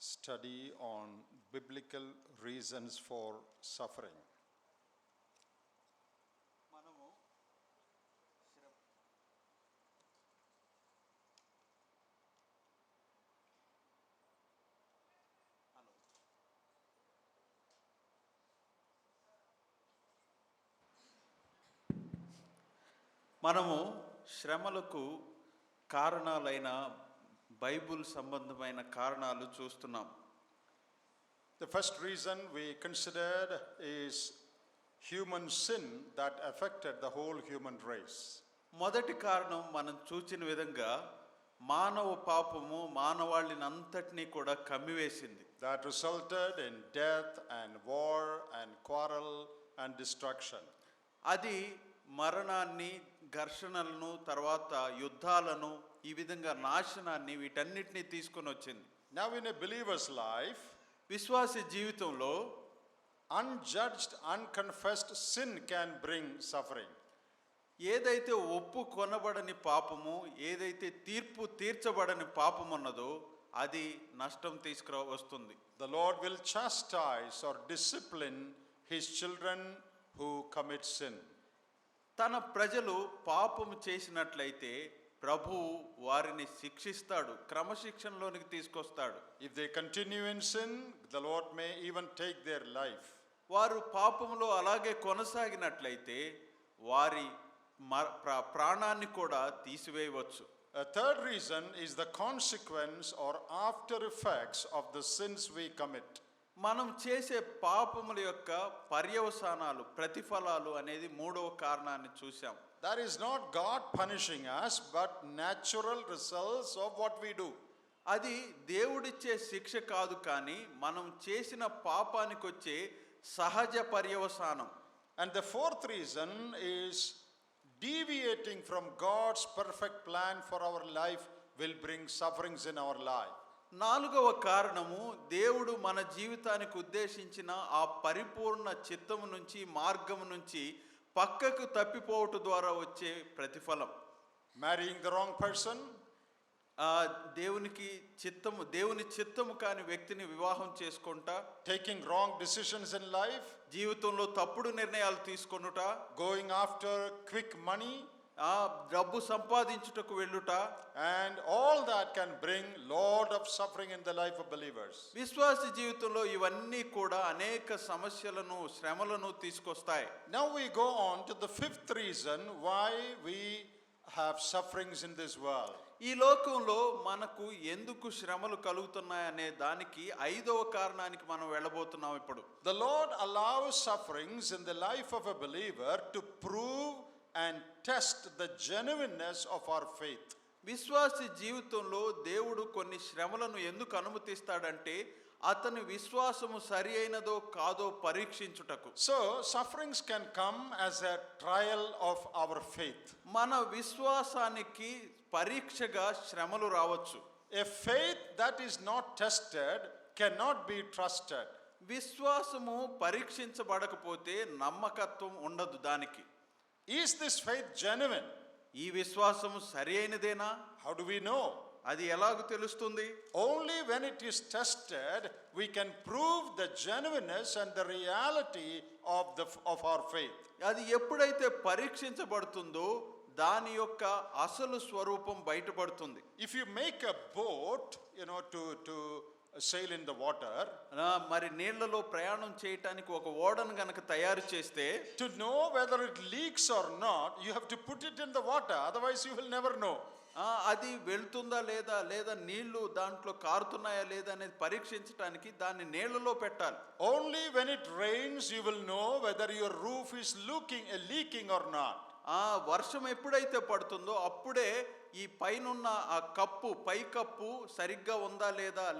study on biblical reasons for suffering. మనము శ్రమలకు కారణాలైన Bible సంబంధమైన కారణాలు చూస్తున్నాం. The first reason we considered is human sin that affected the whole human race. మొదటి కారణం మనం చూచిన విధంగా మానవ పాపము మానవాళిని అంతటినీ కూడా కమ్మివేసింది. That resulted in death and war and quarrel and destruction. అది మరణాన్ని, ఘర్షణలను, తర్వాత యుద్ధాలను, ఈ విధంగా నాశనాన్ని, వీటన్నిటిని తీసుకొని వచ్చింది. Now in a believer's life, విశ్వాసి జీవితంలో unjudged, unconfessed sin can bring suffering. ఏదైతే ఒప్పు కొనబడని పాపము, ఏదైతే తీర్పు తీర్చబడని పాపం ఉన్నదో అది నష్టం వస్తుంది. The Lord will chastise or discipline his children who commit sin. తన ప్రజలు పాపము చేసినట్లయితే ప్రభువు వారిని శిక్షిస్తాడు, క్రమశిక్షణలోనికి తీసుకొస్తాడు. If they continue in sin, the Lord may even take their life. వారు పాపములో అలాగే కొనసాగినట్లయితే వారి ప్రాణాన్ని కూడా తీసివేయవచ్చు. A third reason is the consequence or after effects of the sins we commit. మనం చేసే పాపముల యొక్క పర్యవసానాలు, ప్రతిఫలాలు అనేది మూడవ కారణాన్ని చూసాం. That is not God punishing us, but natural results of what we do. అది దేవుడిచ్చే శిక్ష కాదు, కానీ మనం చేసిన పాపానికి వచ్చే సహజ పర్యవసానం. And the fourth reason is deviating from God's perfect plan for our life will bring sufferings in our life. నాలుగవ కారణము, దేవుడు మన జీవితానికి ఉద్దేశించిన ఆ పరిపూర్ణ చిత్తము నుంచి, మార్గము నుంచి పక్కకు తప్పిపోవటం ద్వారా వచ్చే ప్రతిఫలం. Marrying the wrong person, దేవుని చిత్తము కాని వ్యక్తిని వివాహం చేసుకుంటా, taking wrong decisions in life, జీవితంలో తప్పుడు నిర్ణయాలు తీసుకొనుట, going after quick money, డబ్బు సంపాదించుటకు వెళ్ళుట, and all that can bring lot of suffering in the life of believers. విశ్వాస జీవితంలో ఇవన్నీ కూడా అనేక సమస్యలను, శ్రమలను తీసుకొస్తాయి. Now we go on to the fifth reason why we have sufferings in this world. ఈ లోకంలో మనకు ఎందుకు శ్రమలు కలుగుతున్నాయనే దానికి ఐదవ కారణానికి మనం వెళ్ళబోతున్నాం ఇప్పుడు. The Lord allows sufferings in the life of a believer to prove and test the genuineness of our faith. విశ్వాసి జీవితంలో దేవుడు కొన్ని శ్రమలను ఎందుకు అనుమతిస్తాడంటే అతని విశ్వాసము సరి అయినదో కాదో పరీక్షించుటకు. So sufferings can come as a trial of our faith. మన విశ్వాసానికి పరీక్షగా శ్రమలు రావచ్చు. A faith that is not tested cannot be trusted. విశ్వాసము పరీక్షించబడకపోతే నమ్మకత్వం ఉండదు దానికి. Is this faith genuine? ఈ విశ్వాసము సరి అయినదేనా? How do we know? అది ఎలాగూ తెలుస్తుంది? Only when it is tested we can prove the genuineness and the reality of our faith. అది ఎప్పుడైతే పరీక్షించబడుతుందో దాని యొక్క అసలు స్వరూపం బయటపడుతుంది. If you make a boat, to sail in the water, మరి నీళ్లలో ప్రయాణం చేయడానికి ఒక ఓడను గనక తయారు చేస్తే, to know whether it leaks or not, you have to put it in the water, otherwise you will never know. అది వెళ్తుందా లేదా నీళ్లు దాంట్లో కారుతున్నాయా లేదా అనేది పరీక్షించడానికి దాన్ని నీళ్లలో పెట్టాలి. Only when it rains you will know whether your roof is leaking or not. వర్షం ఎప్పుడైతే పడుతుందో అప్పుడే ఈ పైనున్న ఆ పై కప్పు సరిగ్గా ఉందా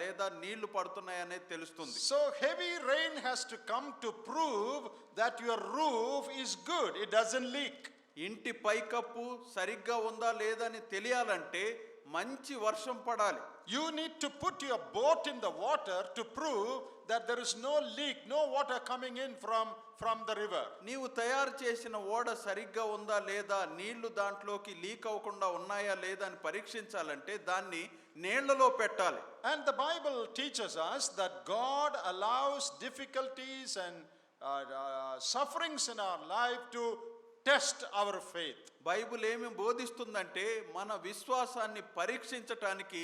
లేదా నీళ్లు పడుతున్నాయి అనేది తెలుస్తుంది. So heavy rain has to come to prove that your roof is good, it doesn't leak. ఇంటి పై కప్పు సరిగ్గా ఉందా లేదా అని తెలియాలంటే మంచి వర్షం పడాలి. You need to put your boat in the water to prove that there is no leak, no water coming in from the river. నీవు తయారు చేసిన ఓడ సరిగ్గా ఉందా లేదా, నీళ్లు దాంట్లోకి లీక్ అవ్వకుండా ఉన్నాయా లేదా అని పరీక్షించాలంటే దాన్ని నీళ్లలో పెట్టాలి. And the Bible teaches us that God allows difficulties and sufferings in our life to test our faith. Bible ఏమి బోధిస్తుందంటే మన విశ్వాసాన్ని పరీక్షించటానికి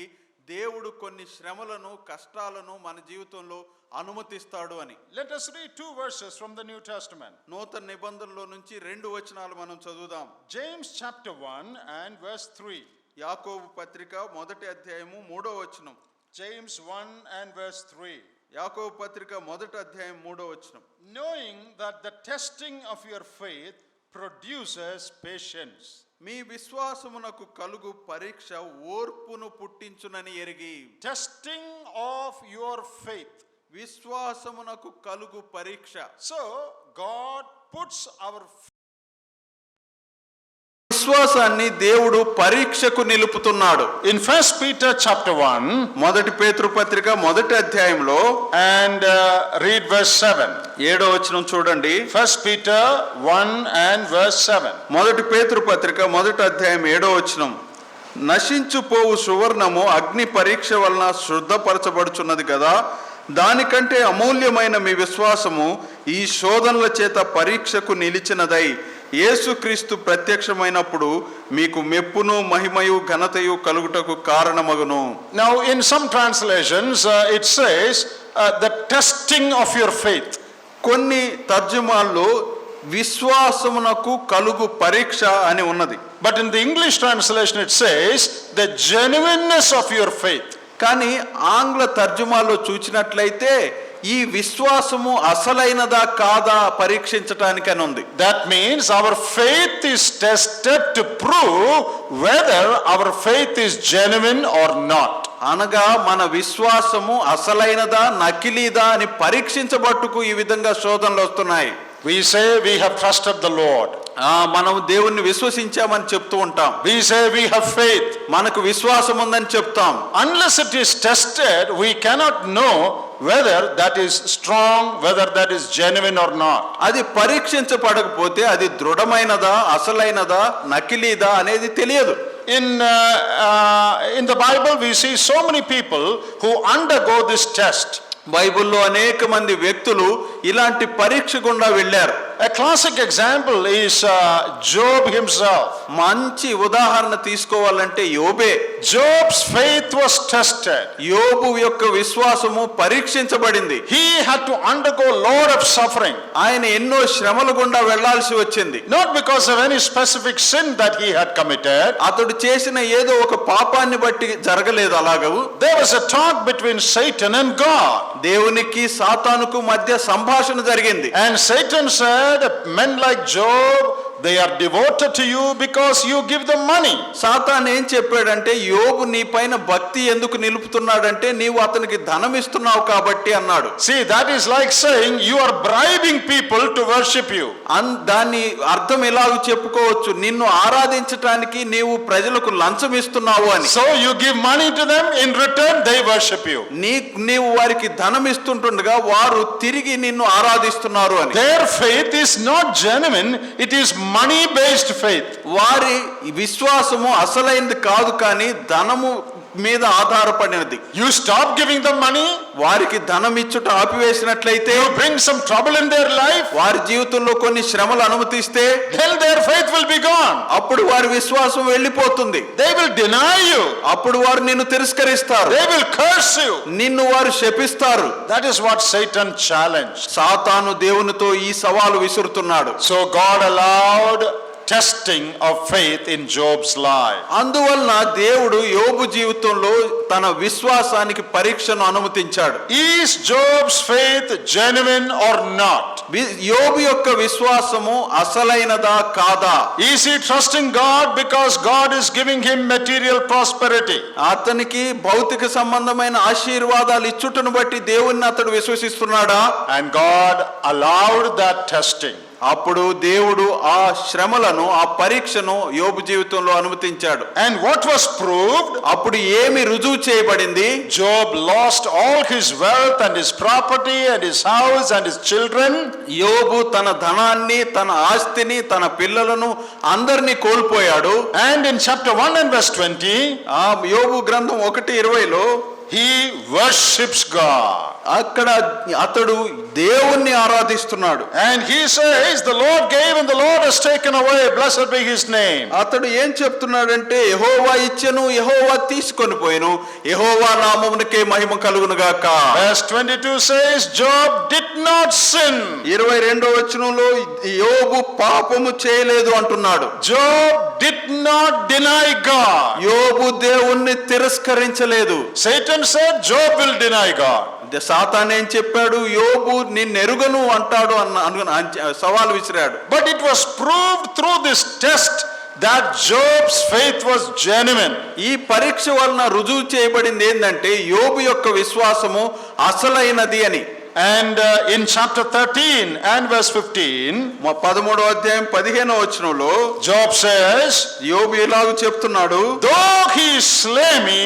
దేవుడు కొన్ని శ్రమలను కష్టాలను మన జీవితంలో అనుమతిస్తాడు అని. Let us read 2 verses from the New Testament. నూతన నిబంధనలో నుంచి 2 వచనాలు మనం చదువుదాం. James chapter 1 and verse 3. యాకోబు పత్రిక 1వ అధ్యాయము 3వ వచనం. James 1 and verse 3. యాకోబు పత్రిక 1వ అధ్యాయం 3వ వచనం. Knowing that the testing of your faith produces patience. మీ విశ్వాసమునకు కలుగు పరీక్ష ఓర్పును పుట్టించునని ఎరిగి. Testing of your faith. విశ్వాసమునకు కలుగు పరీక్ష. So God puts our విశ్వాసాన్ని దేవుడు పరీక్షకు నిలుపుతున్నాడు. in 1 Peter chapter 1 మొదటి పేతురు పత్రిక 1వ అధ్యాయంలో and read verse 7. 7వ వచనం చూడండి. 1 Peter 1 and verse 7. మొదటి పేతురు పత్రిక 1వ అధ్యాయం 7వ వచనం. నశించుపోవు సువర్ణము అగ్ని పరీక్ష వలన శుద్ధపరచబడుచున్నది కదా, దానికంటే అమూల్యమైన మీ విశ్వాసము ఈ శోధనల చేత పరీక్షకు నిలిచినదై యేసుక్రీస్తు ప్రత్యక్షమైనప్పుడు మీకు మెప్పును మహిమయు ఘనతయు కలుగుటకు కారణమగును. Now in some translations it says the testing of your faith. కొన్ని తర్జుమాల్లో విశ్వాసమునకు కలుగు పరీక్ష అని ఉన్నది. But in the English translation it says the genuineness of your faith. కానీ ఆంగ్ల తర్జుమాలో చూచినట్లయితే ఈ విశ్వాసము అసలైనదా కాదా పరీక్షించటానికి అని ఉంది. That means our faith is tested to prove whether our faith is genuine or not. అనగా మన విశ్వాసము అసలైనదా నకిలీదా అని పరీక్షించబట్టుకు ఈ విధంగా శోధనలు వస్తున్నాయి. We say we have trusted the Lord. మనం దేవుణ్ణి విశ్వసించామని చెప్తూ ఉంటాం. We say we have faith. మనకు విశ్వాసం ఉందని చెప్తాం. Unless it is tested, we cannot know whether that is strong, whether that is genuine or not. అది పరీక్షించబడకపోతే అది దృఢమైనదా అసలైనదా నకిలీదా అనేది తెలియదు. In the Bible we see so many people who undergo this test. బైబిల్లో అనేక మంది వ్యక్తులు ఇలాంటి పరీక్ష గుండా వెళ్ళారు. A classic example is Job himself. మంచి ఉదాహరణ తీసుకోవాలంటే యోబే. Job's faith was tested. యోబు యొక్క విశ్వాసము పరీక్షించబడింది. He had to undergo a lot of suffering. ఆయన ఎన్నో శ్రమల గుండా వెళ్లాల్సి వచ్చింది. Not because of any specific sin that he had committed. అతడు చేసిన ఏదో ఒక పాపాన్ని బట్టి జరగలేదు. అలాగూ There was a talk between Satan and God. దేవునికి సాతానుకు మధ్య సంభాషణ జరిగింది. And Satan said, men like Job, they are devoted to you because you give them money. సాతాను ఏం చెప్పాడంటే, యోబు నీ పైన భక్తి ఎందుకు నిలుపుతున్నాడంటే నీవు అతనికి ధనం ఇస్తున్నావు కాబట్టి అన్నాడు. See, that is like saying you are bribing people to worship you. దాని అర్థం ఎలాగ చెప్పుకోవచ్చు, నిన్ను ఆరాధించటానికి నీవు ప్రజలకు లంచం ఇస్తున్నావు అని. So you give money to them, in return they worship you. నీవు వారికి ధనం ఇస్తుంటుండగా వారు తిరిగి నిన్ను ఆరాధిస్తున్నారు అని. Their faith is not genuine, it is money based faith. వారి విశ్వాసము అసలైనది కాదు, కానీ ధనము మీద ఆధారపడినది. You stop giving them money, వారికి ధనం ఇచ్చుట ఆపివేసినట్లయితే, you bring some trouble in their life, వారి జీవితంలో కొన్ని శ్రమలు అనుమతిస్తే, then their faith will be gone. అప్పుడు వారి విశ్వాసం వెళ్ళిపోతుంది. They will deny you. అప్పుడు వారు నిన్ను తిరస్కరిస్తారు. They will curse you. నిన్ను వారు శపిస్తారు. That is what Satan challenged. సాతాను దేవునితో ఈ సవాలు విసురుతున్నాడు. So God allowed testing of faith in Job's life. అందువలన దేవుడు యోబు జీవితంలో తన విశ్వాసానికి పరీక్షను అనుమతించాడు. Is Job's faith genuine or not? యోబు యొక్క విశ్వాసము అసలైనదా కాదా? Is he trusting God because God is giving him material prosperity? అతనికి భౌతిక సంబంధమైన ఆశీర్వాదాలు ఇచ్చుటను బట్టి దేవుణ్ణి అతడు విశ్వసిస్తున్నాడా? And God allowed that testing. అప్పుడు దేవుడు ఆ శ్రమలను ఆ పరీక్షను యోబు జీవితంలో అనుమతించాడు. And what was proved? అప్పుడు ఏమి రుజువు చేయబడింది? Job lost all his wealth and his property and his house and his children. యోబు తన ధనాన్ని, తన ఆస్తిని, తన పిల్లలను అందరినీ కోల్పోయాడు. And in chapter 1 and verse 20, ఆ యోబు గ్రంథం 1:20లో he worships God. అక్కడ అతడు దేవుణ్ణి ఆరాధిస్తున్నాడు. And he says, the Lord gave and the Lord has taken away, blessed be his name. అతడు ఏం చెప్తున్నాడంటే, యెహోవా ఇచ్చెను, యెహోవా తీసుకొని పోయెను, యెహోవా నామమునకే మహిమ కలుగును గాక. Verse 22 says, Job did not sin. 22వ వచనంలో యోబు పాపము చేయలేదు అంటున్నాడు. Job did not deny God. యోబు దేవుణ్ణి తిరస్కరించలేదు. Satan said, Job will deny God. సాతాను ఏం చెప్పాడు? యోబు నిన్నెరుగను అంటాడు అన్న సవాల్ విసిరాడు. But it was proved through this test that Job's faith was genuine. ఈ పరీక్ష వలన రుజువు చేయబడింది ఏంటంటే యోబు యొక్క విశ్వాసము అసలైనది అని. And in chapter 13 and verse 15, 13వ అధ్యాయం 15వ వచనంలో Job says, యోబు ఇలాగ చెప్తున్నాడు, though he slay me,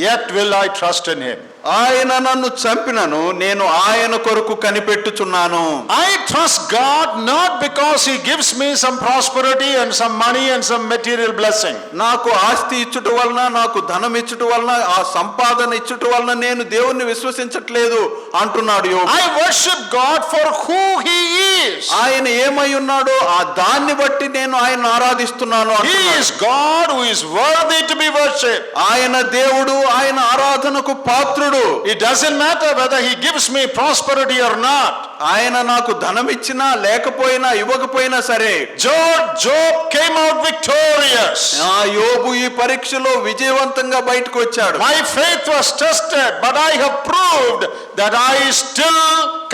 yet will I trust in him. ఆయన నన్ను చంపినను నేను ఆయన కొరకు కనిపెట్టుచున్నాను. I trust God not because he gives me some prosperity and some money and some material blessing. నాకు ఆస్తి ఇచ్చుట వలన, నాకు ధనం ఇచ్చుట వలన, ఆ సంపాదన ఇచ్చుట వలన నేను దేవుణ్ణి విశ్వసించట్లేదు అంటున్నాడు యోబు. I worship God for who he is. ఆయన ఏమై ఉన్నాడో ఆ దాన్ని బట్టి నేను ఆయన ఆరాధిస్తున్నాను He అంటున్నాడు. is God who is worthy to be worshipped. ఆయన దేవుడు, ఆయన ఆరాధనకు పాత్రుడు. It doesn't matter whether he gives me prosperity or not. ఆయన నాకు ధనం ఇచ్చినా లేకపోయినా ఇవ్వకపోయినా సరే, Job came out victorious. ఆ యోబు ఈ పరీక్షలో విజయవంతంగా బయటకు వచ్చాడు. My faith was tested, but I have proved that I still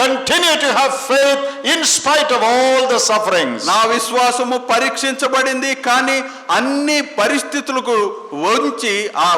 continue to have faith in spite of all the sufferings. నా విశ్వాసము పరీక్షించబడింది, కానీ అన్ని పరిస్థితులకు వంచి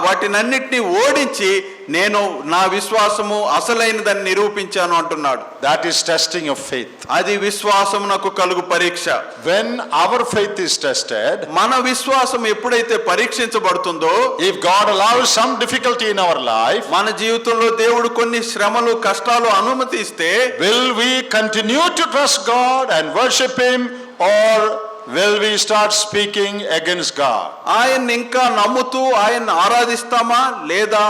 వాటినన్నిటిని ఓడించి నేను నా విశ్వాసము అసలైనదని నిరూపించాను అంటున్నాడు. That is testing of faith. అది విశ్వాసమునకు కలుగు పరీక్ష. When our faith is tested, మన విశ్వాసం ఎప్పుడైతే పరీక్షించబడుతుందో, if God allows some difficulty in our life, మన జీవితంలో దేవుడు కొన్ని శ్రమలు, కష్టాలు అనుమతిస్తే, will we continue to trust God and worship him, or will we start speaking against God? ఆయన్ని ఇంకా నమ్ముతూ ఆయన్ని ఆరాధిస్తామా, లేదా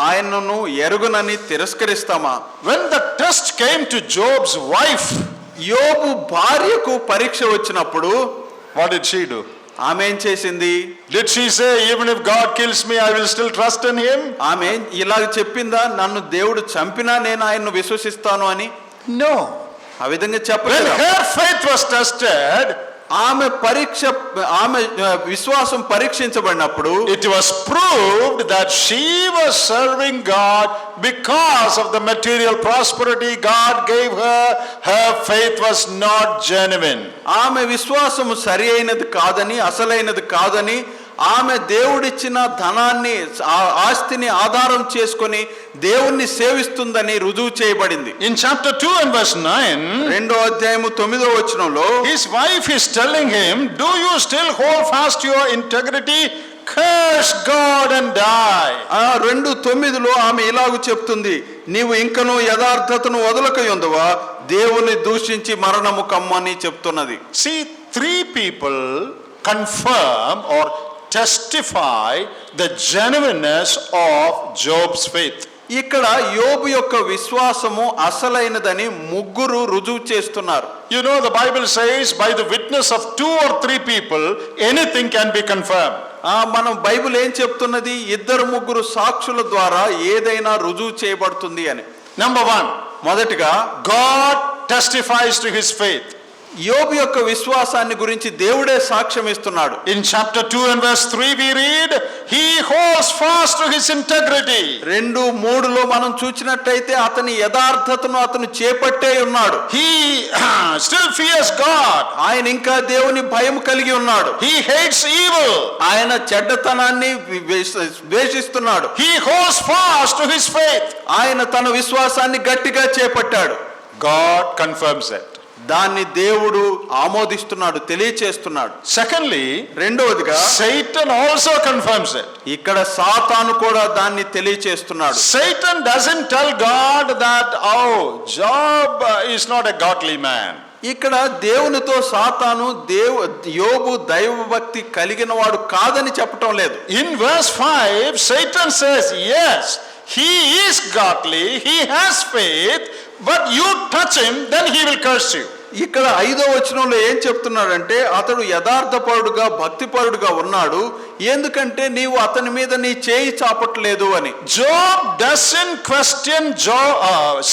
ఆయనను ఎరుగునని తిరస్కరిస్తామా? When the test came to Job's wife, యోబు భార్యకు పరీక్ష వచ్చినప్పుడు what did she do? ఆమె ఏం చేసింది? Did she say, even if God kills me, I will still trust in him? ఆమె ఇలాగ చెప్పిందా, నన్ను దేవుడు చంపినా నేను ఆయన్ను విశ్వసిస్తాను అని? No. ఆ విధంగా When చెప్పలేదు. her faith was tested, ఆమె విశ్వాసం పరీక్షించబడినప్పుడు it was proved that she was serving God because of the material prosperity God gave her. Her faith was not genuine. ఆమె విశ్వాసము సరి అయినది కాదని, అసలైనది కాదని, ఆమె దేవుడిచ్చిన ధనాన్ని, ఆస్తిని ఆధారం చేసుకొని దేవుణ్ణి సేవిస్తుందని రుజువు చేయబడింది. In chapter 2 and verse 9, 2వ అధ్యాయము 9వ వచనంలో his wife is telling him, do you still hold fast your integrity? Curse God and die. 2:9లో ఆమె ఇలాగ చెప్తుంది, నీవు ఇంకనూ యథార్థతను వదలకయుందువా, దేవుని దూషించి మరణము కమ్మని చెప్తున్నది. See, 3 people confirm or testify the genuineness of Job's faith. ఇక్కడ యోబు యొక్క విశ్వాసము అసలైనదని 3 రుజువు చేస్తున్నారు. You know, the Bible says by the witness of 2 or 3 people anything can be confirmed. మనం బైబిల్ ఏం చెప్తున్నది? 2-3 సాక్షుల ద్వారా ఏదైనా రుజువు చేయబడుతుంది అని. Number 1, మొదటిగా God testifies to his faith. యోబు యొక్క విశ్వాసాన్ని గురించి దేవుడే సాక్ష్యం ఇస్తున్నాడు. In chapter 2 and verse 3 we read, he holds fast to his integrity. 2:3లో మనం చూసినట్టయితే అతని యథార్థతను అతను చేపట్టే ఉన్నాడు. He still fears God. ఆయన ఇంకా దేవుని భయం కలిగి ఉన్నాడు. He hates evil. ఆయన చెడ్డతనాన్ని ద్వేషిస్తున్నాడు. He holds fast to his faith. ఆయన తన విశ్వాసాన్ని గట్టిగా చేపట్టాడు. God confirms it. దాన్ని దేవుడు ఆమోదిస్తున్నాడు, తెలియచేస్తున్నాడు. Secondly, రెండవదిగా Satan also confirms it. ఇక్కడ సాతాను కూడా దాన్ని తెలియచేస్తున్నాడు. Satan doesn't tell God that, oh, Job is not a godly man. ఇక్కడ దేవునితో సాతాను యోబు దైవభక్తి కలిగిన వాడు కాదని చెప్పటం లేదు. In verse 5, Satan says, yes, he is godly, he has faith, but you touch him, then he will curse you. ఇక్కడ 5వ వచనంలో ఏం చెప్తున్నాడంటే, అతడు యథార్థపరుడుగా భక్తిపరుడుగా ఉన్నాడు, ఎందుకంటే నీవు అతని మీద నీ చేయి చాపట్లేదు అని. Job doesn't question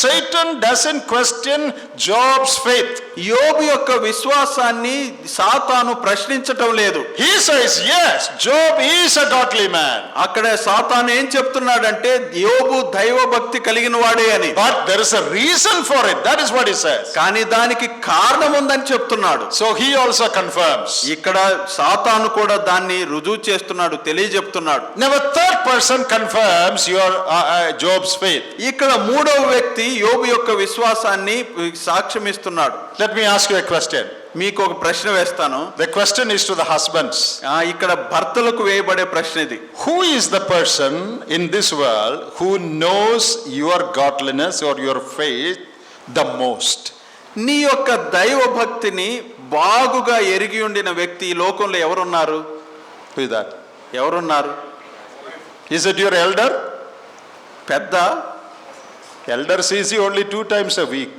Satan doesn't question Job's faith. యోబు యొక్క విశ్వాసాన్ని సాతాను ప్రశ్నించటం లేదు. He says, yes, Job is a godly man. అక్కడ సాతాను ఏం చెప్తున్నాడంటే యోబు దైవభక్తి కలిగిన వాడే అని. But there is a reason for it. That is what he says. కానీ దానికి కారణం ఉందని చెప్తున్నాడు. So he also confirms. ఇక్కడ సాతాను కూడా దాన్ని రుజువు చేస్తున్నాడు, తెలియజెప్తున్నాడు. Now a third person confirms your Job's faith. ఇక్కడ మూడవ వ్యక్తి యోబు యొక్క విశ్వాసాన్ని సాక్ష్యం ఇస్తున్నాడు. Let me ask you a question. మీకు ఒక ప్రశ్న వేస్తాను. The question is to the husbands. ఇక్కడ భర్తలకు వేయబడే ప్రశ్న ఇది. Who is the person in this world who knows your godliness or your faith the most? నీ యొక్క దైవ భక్తిని బాగుగా ఎరిగి ఉండిన వ్యక్తి ఈ లోకంలో ఎవరున్నారు? Who is that? ఎవరున్నారు? Is it your elder? పెద్ద. Elder sees you only 2 times a week.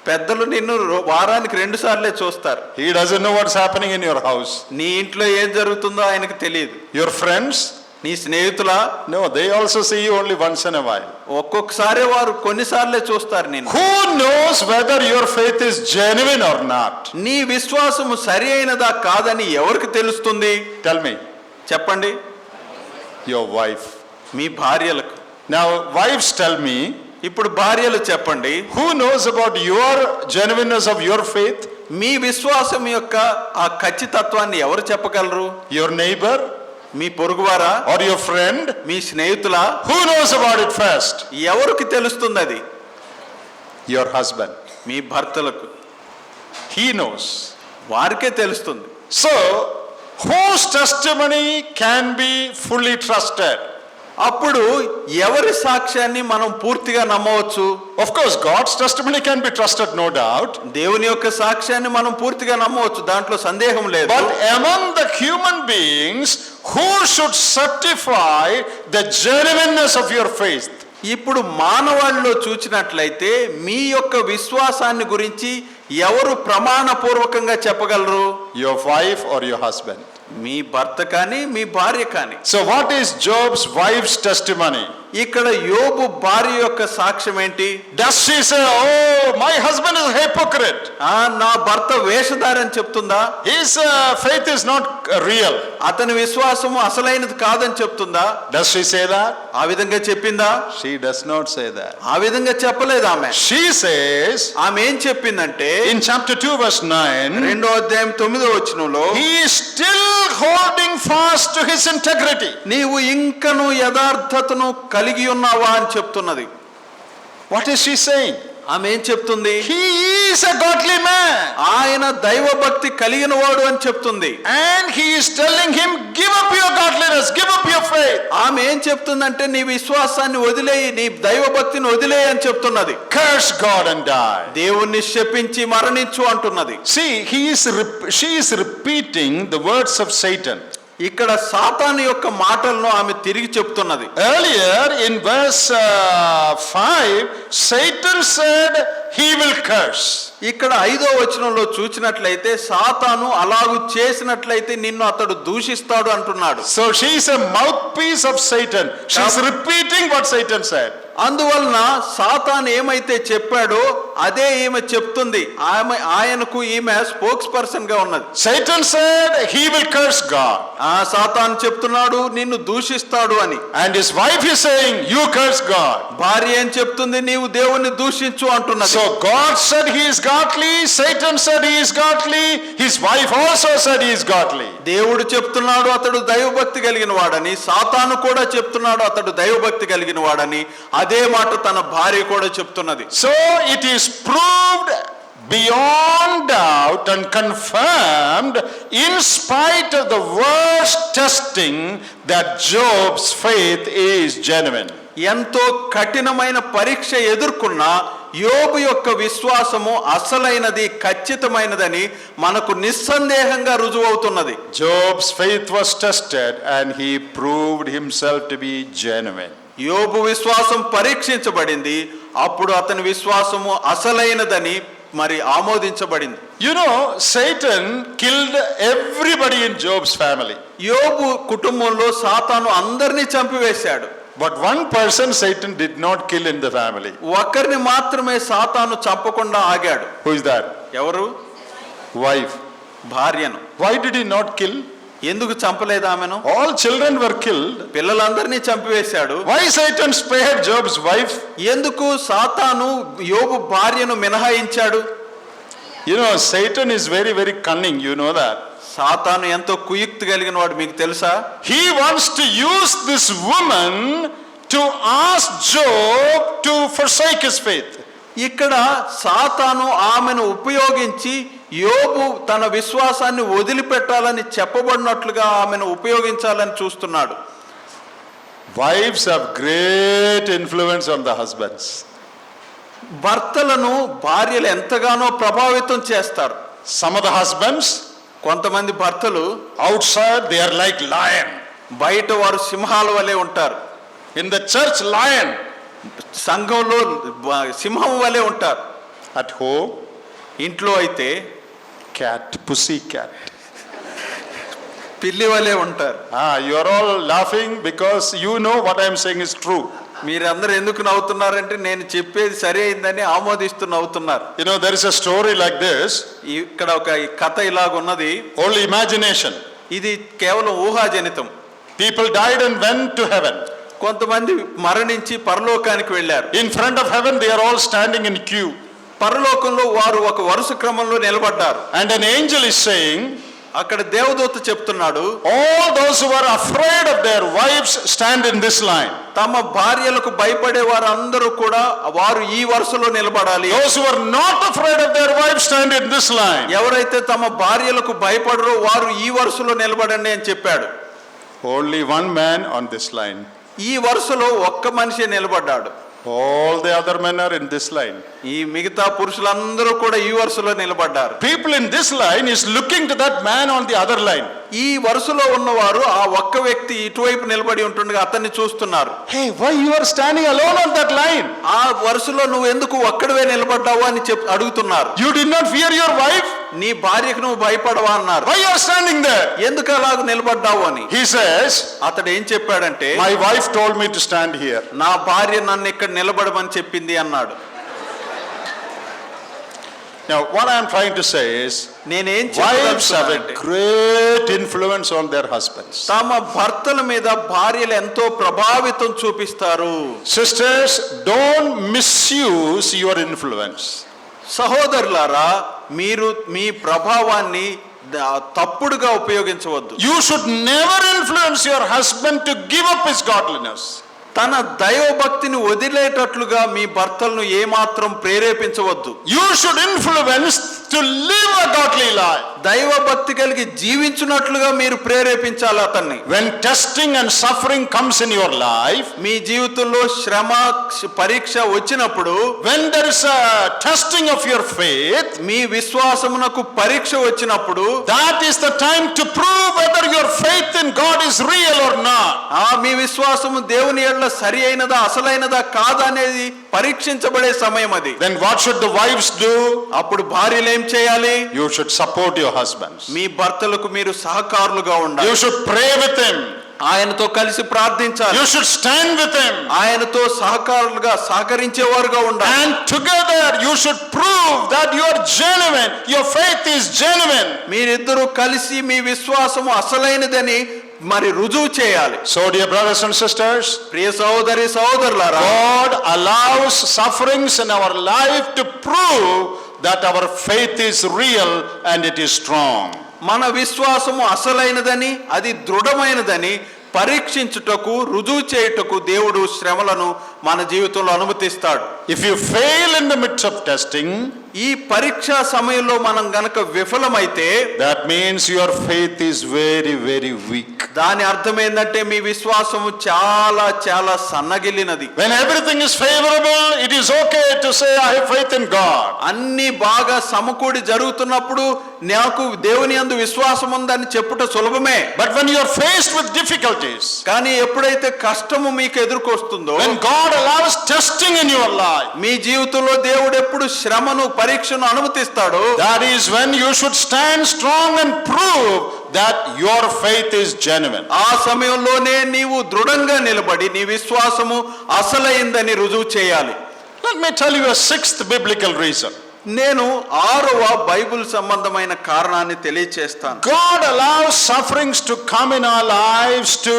పెద్దలు నిన్ను వారానికి 2 సార్లే చూస్తారు. He doesn't know what's happening in your house. నీ ఇంట్లో ఏం జరుగుతుందో ఆయనకు తెలియదు. Your friends? నీ స్నేహితులా? No, they also see you only once in a while. ఒక్కొక్కసారి వారు కొన్నిసార్లే చూస్తారు నిన్ను. Who knows whether your faith is genuine or not? నీ విశ్వాసము సరి అయినదా కాదని ఎవరికి తెలుస్తుంది? Tell me. చెప్పండి. Your wife. మీ భార్యలకు. Now wives tell me. ఇప్పుడు భార్యలు చెప్పండి. Who knows about your genuineness of your faith? మీ విశ్వాసం యొక్క ఆ ఖచ్చితత్వాన్ని ఎవరు చెప్పగలరు? Your neighbor? Me పొరుగువారా? Or your friend? Me స్నేహితులా? Who knows about it first? ఎవరికి తెలుస్తుంది అది? Your husband. మీ భర్తలకు. He knows. వారికే తెలుస్తుంది. So, whose testimony can be fully trusted? అప్పుడు ఎవరి సాక్ష్యాన్ని మనం పూర్తిగా నమ్మవచ్చు? Of course, God's testimony can be trusted, no doubt. దేవుని యొక్క సాక్ష్యాన్ని మనం పూర్తిగా నమ్మవచ్చు, దాంట్లో సందేహం లేదు. But among the human beings, who should certify the genuineness of your faith? ఇప్పుడు మానవాళిలో చూచినట్లయితే మీ యొక్క విశ్వాసాన్ని గురించి ఎవరు ప్రమాణపూర్వకంగా చెప్పగలరు? Your wife or your husband? మీ భర్త కానీ మీ భార్య కానీ. So what is Job's wife's testimony? ఇక్కడ యోబు భార్య యొక్క సాక్ష్యం ఏంటి? Does she say, oh, my husband is a hypocrite? నా భర్త వేషధారి అని చెప్తుందా? His faith is not real. అతని విశ్వాసము అసలైనది కాదని చెప్తుందా? Does she say that? ఆ విధంగా చెప్పిందా? She does not say that. ఆ విధంగా చెప్పలేదు ఆమె. She says, ఆమె ఏం చెప్పిందంటే in chapter 2 verse 9, 2వ అధ్యాయం 9వ వచనంలో, he is still holding fast to his integrity. నీవు ఇంకను యథార్థతను కలిగి ఉన్నావా అని చెప్తున్నది. What is she saying? ఆమె ఏం చెప్తుంది? He is a godly man. ఆయన దైవభక్తి కలిగిన వాడు అని చెప్తుంది. And he is telling him, give up your godliness, give up your faith. ఆమె ఏం చెప్తుందంటే నీ విశ్వాసాన్ని వదిలేయి, నీ దైవభక్తిని వదిలేయి అని చెప్తున్నది. Curse God and die. దేవుణ్ణి శపించి మరణించు అంటున్నది. See, she is repeating the words of Satan. ఇక్కడ సాతాను యొక్క మాటలను ఆమె తిరిగి చెప్తున్నది. Earlier in verse 5, Satan said he will curse. ఇక్కడ 5వ వచనంలో చూచినట్లయితే సాతాను అలాగు చేసినట్లయితే నిన్ను అతడు దూషిస్తాడు అంటున్నాడు. So she is a mouthpiece of Satan. She is repeating what Satan said. అందువలన సాతాను ఏమైతే చెప్పాడో అదే ఈమె చెప్తుంది. ఆయనకు ఈమె స్పోక్స్ పర్సన్ గా ఉన్నది. Satan said he will curse God. సాతాను చెప్తున్నాడు నిన్ను దూషిస్తాడు అని. And his wife is saying you curse God. భార్య ఏం చెప్తుంది? నీవు దేవుణ్ణి దూషించు అంటున్నది. So God said he is godly, Satan said he is godly, his wife also said he is godly. దేవుడు చెప్తున్నాడు అతడు దైవభక్తి కలిగిన వాడని, సాతాను కూడా చెప్తున్నాడు అతడు దైవభక్తి కలిగిన వాడని. అదే మాట తన భార్య కూడా చెప్తున్నది. So it is proved beyond doubt and confirmed in spite of the worst testing that Job's faith is genuine. ఎంతో కఠినమైన పరీక్ష ఎదుర్కొన్న యోబు యొక్క విశ్వాసము అసలైనది, ఖచ్చితమైనదని మనకు నిస్సందేహంగా రుజువవుతున్నది. Job's faith was tested and he proved himself to be genuine. యోబు విశ్వాసం పరీక్షించబడింది, అప్పుడు అతని విశ్వాసము అసలైనదని మరి ఆమోదించబడింది. You know, Satan killed everybody in Job's family. యోబు కుటుంబంలో సాతాను అందరినీ చంపివేశాడు. But one person Satan did not kill in the family. ఒకరిని మాత్రమే సాతాను చంపకుండా ఆగాడు. Who is that? ఎవరు? Wife. భార్యను. Why did he not kill? ఎందుకు చంపలేదు ఆమెను? All children were killed. పిల్లలందరినీ చంపివేశాడు. Why Satan spared Job's wife? ఎందుకు సాతాను యోబు భార్యను మినహాయించాడు? You know, Satan is very, very cunning. You know that. సాతాను ఎంతో కుయుక్తి కలిగిన వాడు, మీకు తెలుసా? He wants to use this woman to ask Job to forsake his faith. ఇక్కడ సాతాను ఆమెను ఉపయోగించి యోబు తన విశ్వాసాన్ని వదిలిపెట్టాలని చెప్పబడినట్లుగా ఆమెను ఉపయోగించాలని చూస్తున్నాడు. Wives have great influence on the husbands. భర్తలను భార్యలు ఎంతగానో ప్రభావితం చేస్తారు. Some of the husbands, కొంతమంది భర్తలు outside they are like lion. బయట వారు సింహాల వలె ఉంటారు. In the church, lion. సంఘంలో సింహం వలె ఉంటారు. At home, ఇంట్లో అయితే cat, pussy cat. పిల్లి వలె ఉంటారు. You are all laughing because you know what I am saying is true. మీరందరూ ఎందుకు నవ్వుతున్నారంటే నేను చెప్పేది సరి అయిందని ఆమోదిస్తూ నవ్వుతున్నారు. You know, there is a story like this. ఇక్కడ ఒక కథ ఇలాగున్నది. Only imagination. ఇది కేవలం ఊహాజనితం. People died and went to heaven. కొంతమంది మరణించి పరలోకానికి వెళ్ళారు. In front of heaven they are all standing in queue. పరలోకంలో వారు ఒక వరుస క్రమంలో నిలబడ్డారు. And an angel is saying, అక్కడ దేవదూత చెప్తున్నాడు, all those who are afraid of their wives stand in this line. తమ భార్యలకు భయపడే వారందరూ కూడా వారు ఈ వరుసలో నిలబడాలి. Those who are not afraid of their wives stand in this line. ఎవరైతే తమ భార్యలకు భయపడరో వారు ఈ వరుసలో నిలబడండి అని చెప్పాడు. Only one man on this line. ఈ వరుసలో ఒక్క మనిషి నిలబడ్డాడు. All the other men are in this line. ఈ మిగతా పురుషులందరూ కూడా ఈ వరుసలో నిలబడ్డారు. People in this line is looking to that man on the other line. ఈ వరుసలో ఉన్నవారు ఆ ఒక్క వ్యక్తి ఇటువైపు నిలబడి ఉంటుండగా అతన్ని చూస్తున్నారు. Hey, why you are standing alone on that line? ఆ వరుసలో నువ్వు ఎందుకు ఒక్కడివే నిలబడ్డావు అని అడుగుతున్నారు. You did not fear your wife? నీ భార్యకు నువ్వు భయపడవా అన్నారు. Why you are standing there? ఎందుకు అలాగ నిలబడ్డావు అని. He says, అతడు ఏం చెప్పాడంటే, my wife told me to stand here. నా భార్య నన్ను ఇక్కడ నిలబడమని చెప్పింది అన్నాడు. Now what I am trying to say is, నేనేం wives have a చెప్పాలంటే, great influence on their husbands. తమ భర్తల మీద భార్యలు ఎంతో ప్రభావితం చూపిస్తారు. Sisters, don't misuse your influence. సహోదరులారా, మీరు మీ ప్రభావాన్ని తప్పుడుగా ఉపయోగించవద్దు. You should never influence your husband to give up his godliness. తన దైవభక్తిని వదిలేటట్లుగా మీ భర్తలను ఏమాత్రం ప్రేరేపించవద్దు. You should influence to live a godly life. దైవభక్తి కలిగి జీవించున్నట్లుగా మీరు ప్రేరేపించాలి అతన్ని. When testing and suffering comes in your life, మీ జీవితంలో శ్రమ పరీక్ష వచ్చినప్పుడు, when there is a testing of your faith, మీ విశ్వాసమునకు పరీక్ష వచ్చినప్పుడు, that is the time to prove whether your faith in God is real or not. మీ విశ్వాసము దేవుని యందు సరి అయినదా అసలైనదా కాదా అనేది పరీక్షించబడే సమయం అది. Then what should the wives do? అప్పుడు భార్యలు ఏం చేయాలి? You should support your husbands. మీ భర్తలకు మీరు సహకారులుగా ఉండాలి. You should pray with him. ఆయనతో కలిసి ప్రార్థించాలి. You should stand with him. ఆయనతో సహకారులుగా సహకరించేవారుగా ఉండాలి. And together you should prove that you are genuine. Your faith is genuine. మీరిద్దరూ కలిసి మీ విశ్వాసము అసలైనదని మరి రుజువు చేయాలి. So dear brothers and sisters, ప్రియ సహోదరి సహోదరులారా, God allows sufferings in our life to prove that our faith is real and it is strong. మన విశ్వాసము అసలైనదని అది దృఢమైనదని పరీక్షించుటకు రుజువు చేయుటకు దేవుడు శ్రమలను మన జీవితంలో అనుమతిస్తాడు. If you fail in the midst of testing, ఈ పరీక్షా సమయంలో మనం గనక విఫలమైతే that means your faith is very, very weak. దాని అర్థం ఏంటంటే మీ విశ్వాసము చాలా చాలా సన్నగిల్లినది. When everything is favorable, it is okay to say, I have faith in God. అన్ని బాగా సమకూడి జరుగుతున్నప్పుడు నాకు దేవుని యందు విశ్వాసం ఉందని చెప్పుట సులభమే. But when you are faced with difficulties, కానీ ఎప్పుడైతే కష్టము మీకు ఎదుర్కొస్తుందో, when God allows testing in your life, మీ జీవితంలో దేవుడు ఎప్పుడు శ్రమను పరీక్షను అనుమతిస్తాడో, that is when you should stand strong and prove that your faith is genuine. ఆ సమయంలోనే నీవు దృఢంగా నిలబడి నీ విశ్వాసము అసలైందని రుజువు చేయాలి. Let me tell you a sixth biblical reason. నేను 6వ బైబిల్ సంబంధమైన కారణాన్ని తెలియచేస్తాను. God allows sufferings to come in our lives to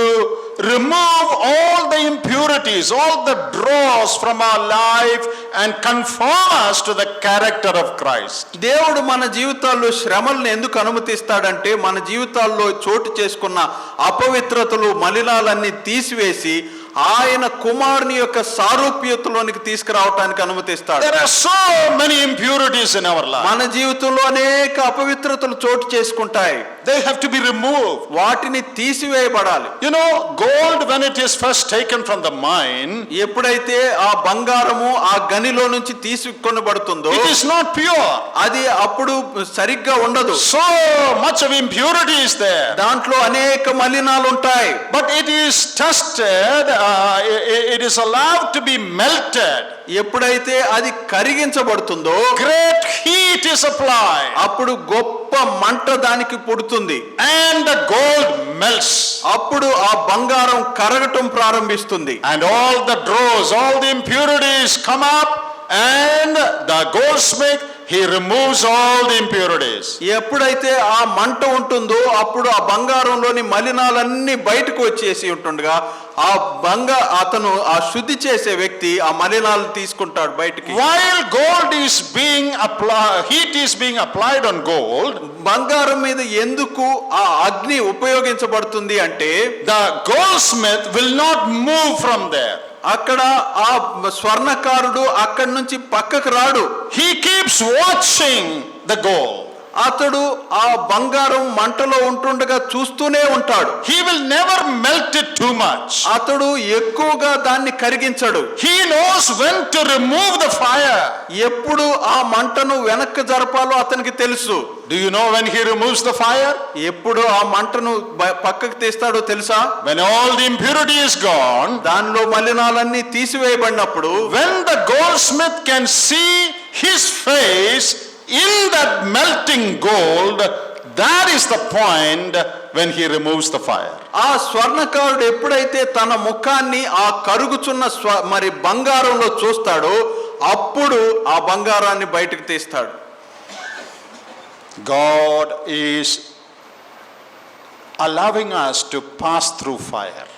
remove all the impurities, all the dross from our life and conform us to the character of Christ. దేవుడు మన జీవితాల్లో శ్రమలను ఎందుకు అనుమతిస్తాడంటే మన జీవితాల్లో చోటు చేసుకున్న అపవిత్రతలు మలినాలన్నీ తీసివేసి ఆయన కుమారుని యొక్క సారూప్యతలోనికి తీసుకురావడానికి అనుమతిస్తాడు. There are so many impurities in our life. మన జీవితంలో అనేక అపవిత్రతలు చోటు చేసుకుంటాయి. They have to be removed. వాటిని తీసివేయబడాలి. You know, gold when it is first taken from the mine, ఎప్పుడైతే ఆ బంగారము ఆ గనిలో నుంచి తీసుకొనబడుతుందో it is not pure. అది అప్పుడు సరిగ్గా ఉండదు. So much of impurity is there. దాంట్లో అనేక మలినాలు ఉంటాయి. But it is tested, it is allowed to be melted. ఎప్పుడైతే అది కరిగించబడుతుందో Great heat is applied. అప్పుడు గొప్ప మంట దానికి పుడుతుంది. And the gold melts. అప్పుడు ఆ బంగారం కరగటం ప్రారంభిస్తుంది. And all the dross, all the impurities come up, and the goldsmith, he removes all the impurities. ఎప్పుడైతే ఆ మంట ఉంటుందో అప్పుడు ఆ బంగారంలోని మలినాలన్నీ బయటకు వచ్చేసి ఉంటుండగా అతను ఆ శుద్ధి చేసే వ్యక్తి ఆ మలినాలను తీసుకుంటాడు బయటికి. While gold is being applied, heat is being applied on gold, బంగారం మీద ఎందుకు ఆ అగ్ని ఉపయోగించబడుతుంది అంటే the goldsmith will not move from there. అక్కడ ఆ స్వర్ణకారుడు అక్కడి నుంచి పక్కకు రాడు. He keeps watching the gold. అతడు ఆ బంగారం మంటలో ఉంటుండగా చూస్తూనే ఉంటాడు. He will never melt it too much. అతడు ఎక్కువగా దాన్ని కరిగించడు. He knows when to remove the fire. ఎప్పుడు ఆ మంటను వెనక్కి జరపాలో అతనికి తెలుసు. Do you know when he removes the fire? ఎప్పుడు ఆ మంటను పక్కకు తీస్తాడో తెలుసా? When all the impurity is gone, దానిలో మలినాలన్నీ తీసివేయబడినప్పుడు, when the goldsmith can see his face in that melting gold, that is the point when he removes the fire. ఆ స్వర్ణకారుడు ఎప్పుడైతే తన ముఖాన్ని ఆ కరుగుచున్న మరి బంగారంలో చూస్తాడో అప్పుడు ఆ బంగారాన్ని బయటకు తీస్తాడు. God is allowing us to pass through fire.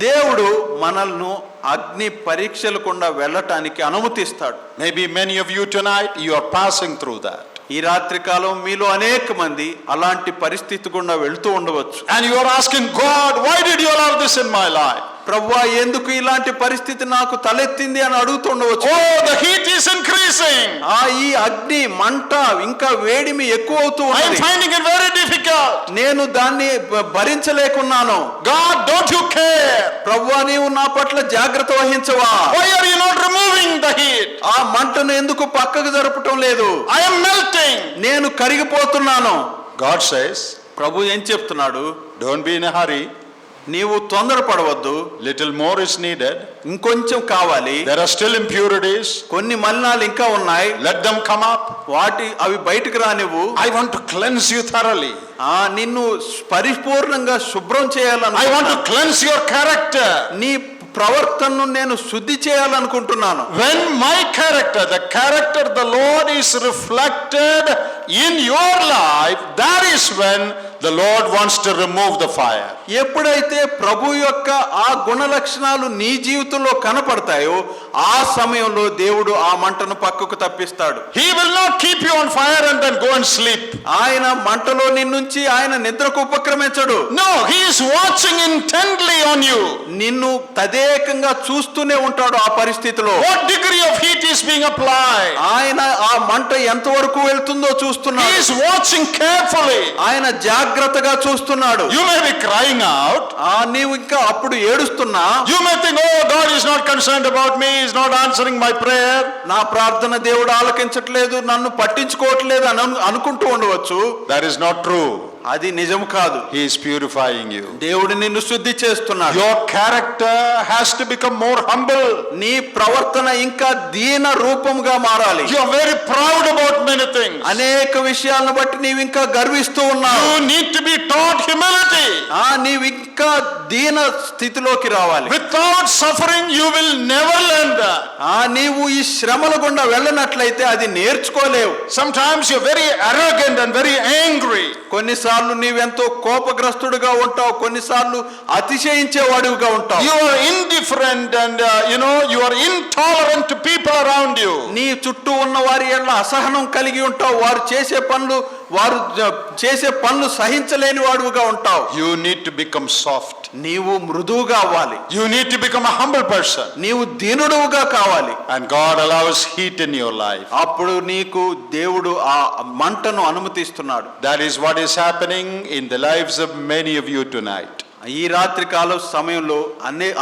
దేవుడు మనల్ని అగ్ని పరీక్షలు గుండా వెళ్ళటానికి అనుమతిస్తాడు. Maybe many of you tonight, you are passing through that. ఈ రాత్రి కాలం మీలో అనేక మంది అలాంటి పరిస్థితి గుండా వెళ్తూ ఉండవచ్చు. And you are asking God, why did you allow this in my life? ప్రభువా ఎందుకు ఇలాంటి పరిస్థితి నాకు తలెత్తింది అని అడుగుతుండవచ్చు. Oh, the heat is increasing. ఈ అగ్ని మంట ఇంకా వేడిమి ఎక్కువ అవుతూ I am ఉంది. finding it very difficult. నేను దాన్ని భరించలేకున్నాను. God, don't you care? ప్రభువా నీవు నా పట్ల జాగ్రత్త వహించవా? Why are you not removing the heat? ఆ మంటను ఎందుకు పక్కకు జరపటం లేదు? I am melting. నేను కరిగిపోతున్నాను. God says, ప్రభు ఏం చెప్తున్నాడు? don't be in a hurry. నీవు తొందరపడవద్దు. Little more is needed. ఇంకొంచెం కావాలి. There are still impurities. కొన్ని మలినాలు ఇంకా ఉన్నాయి. Let them come up. అవి బయటకు రానివ్వు. I want to cleanse you thoroughly. నిన్ను పరిపూర్ణంగా శుభ్రం చేయాలను. I want to cleanse your character. నీ ప్రవర్తనను నేను శుద్ధి చేయాలనుకుంటున్నాను. When my character, the character of the Lord is reflected in your life, that is when the Lord wants to remove the fire. ఎప్పుడైతే ప్రభు యొక్క ఆ గుణ లక్షణాలు నీ జీవితంలో కనపడతాయో ఆ సమయంలో దేవుడు ఆ మంటను పక్కకు తప్పిస్తాడు. He will not keep you on fire and then go and sleep. ఆయన మంటలో నిన్నుంచి ఆయన నిద్రకు ఉపక్రమించడు. No, he is watching intently on you. నిన్ను తదేకంగా చూస్తూనే ఉంటాడు ఆ పరిస్థితిలో. What degree of heat is being applied? ఆయన ఆ మంట ఎంతవరకు వెళ్తుందో He చూస్తున్నాడు. is watching carefully. ఆయన జాగ్రత్తగా చూస్తున్నాడు. You may be crying out. నీవు ఇంకా అప్పుడు ఏడుస్తున్నా, You may think, oh, God is not concerned about me. He is not answering my prayer. నా ప్రార్థన దేవుడు ఆలకించట్లేదు, నన్ను పట్టించుకోవట్లేదు అని అనుకుంటూ ఉండవచ్చు. That is not true. అది నిజం కాదు. He is purifying you. దేవుడు నిన్ను శుద్ధి చేస్తున్నాడు. Your character has to become more humble. నీ ప్రవర్తన ఇంకా దీన రూపంగా మారాలి. You are very proud about many things. అనేక విషయాలను బట్టి నీవు ఇంకా గర్విస్తూ ఉన్నావు. You need to be taught humility. నీవు ఇంకా దీన స్థితిలోకి రావాలి. Without suffering, you will never learn that. నీవు ఈ శ్రమల గుండా వెళ్ళనట్లయితే అది నేర్చుకోలేవు. Sometimes you're very arrogant and very angry. కొన్నిసార్లు నీవెంతో కోపగ్రస్తుడుగా ఉంటావు, కొన్నిసార్లు అతిశయించేవాడిగా ఉంటావు. You are indifferent and you are intolerant to people around you. నీ చుట్టూ ఉన్న వారి ఎడల అసహనం కలిగి ఉంటావు. వారు చేసే పనులు సహించలేని వాడుగా ఉంటావు. You need to become soft. నీవు మృదువుగా అవ్వాలి. You need to become a humble person. నీవు దీనుడుగా కావాలి. And God allows heat in your life. అప్పుడు నీకు దేవుడు ఆ మంటను అనుమతిస్తున్నాడు. That is what is happening in the lives of many of you tonight. ఈ రాత్రి కాల సమయంలో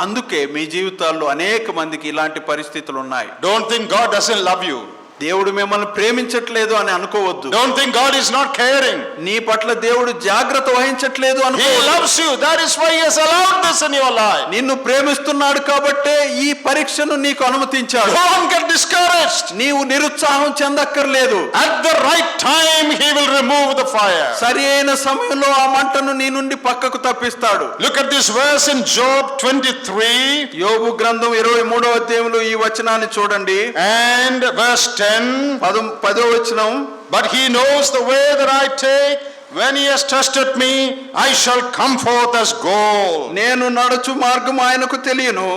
అందుకే మీ జీవితాల్లో అనేక మందికి ఇలాంటి పరిస్థితులు ఉన్నాయి. Don't think God doesn't love you. దేవుడు మిమ్మల్ని ప్రేమించట్లేదు అని అనుకోవద్దు. Don't think God is not caring. నీ పట్ల దేవుడు జాగ్రత్త వహించట్లేదు He అనుకోవద్దు. loves you. That is why He has allowed this in your life. నిన్ను ప్రేమిస్తున్నాడు కాబట్టే ఈ పరీక్షను నీకు అనుమతించాడు. Don't get discouraged. నీవు నిరుత్సాహం చెందక్కర్లేదు. At the right time, He will remove the fire. సరి అయిన సమయంలో ఆ మంటను నీ నుండి పక్కకు తప్పిస్తాడు. Look at this verse in Job 23. యోబు గ్రంథం 23వ అధ్యాయంలో ఈ వచనాన్ని చూడండి. And verse 10. 10వ వచనం. But He knows the way that I take. When He has tested me, I shall come forth as gold. నేను నడుచు మార్గం ఆయనకు తెలియను,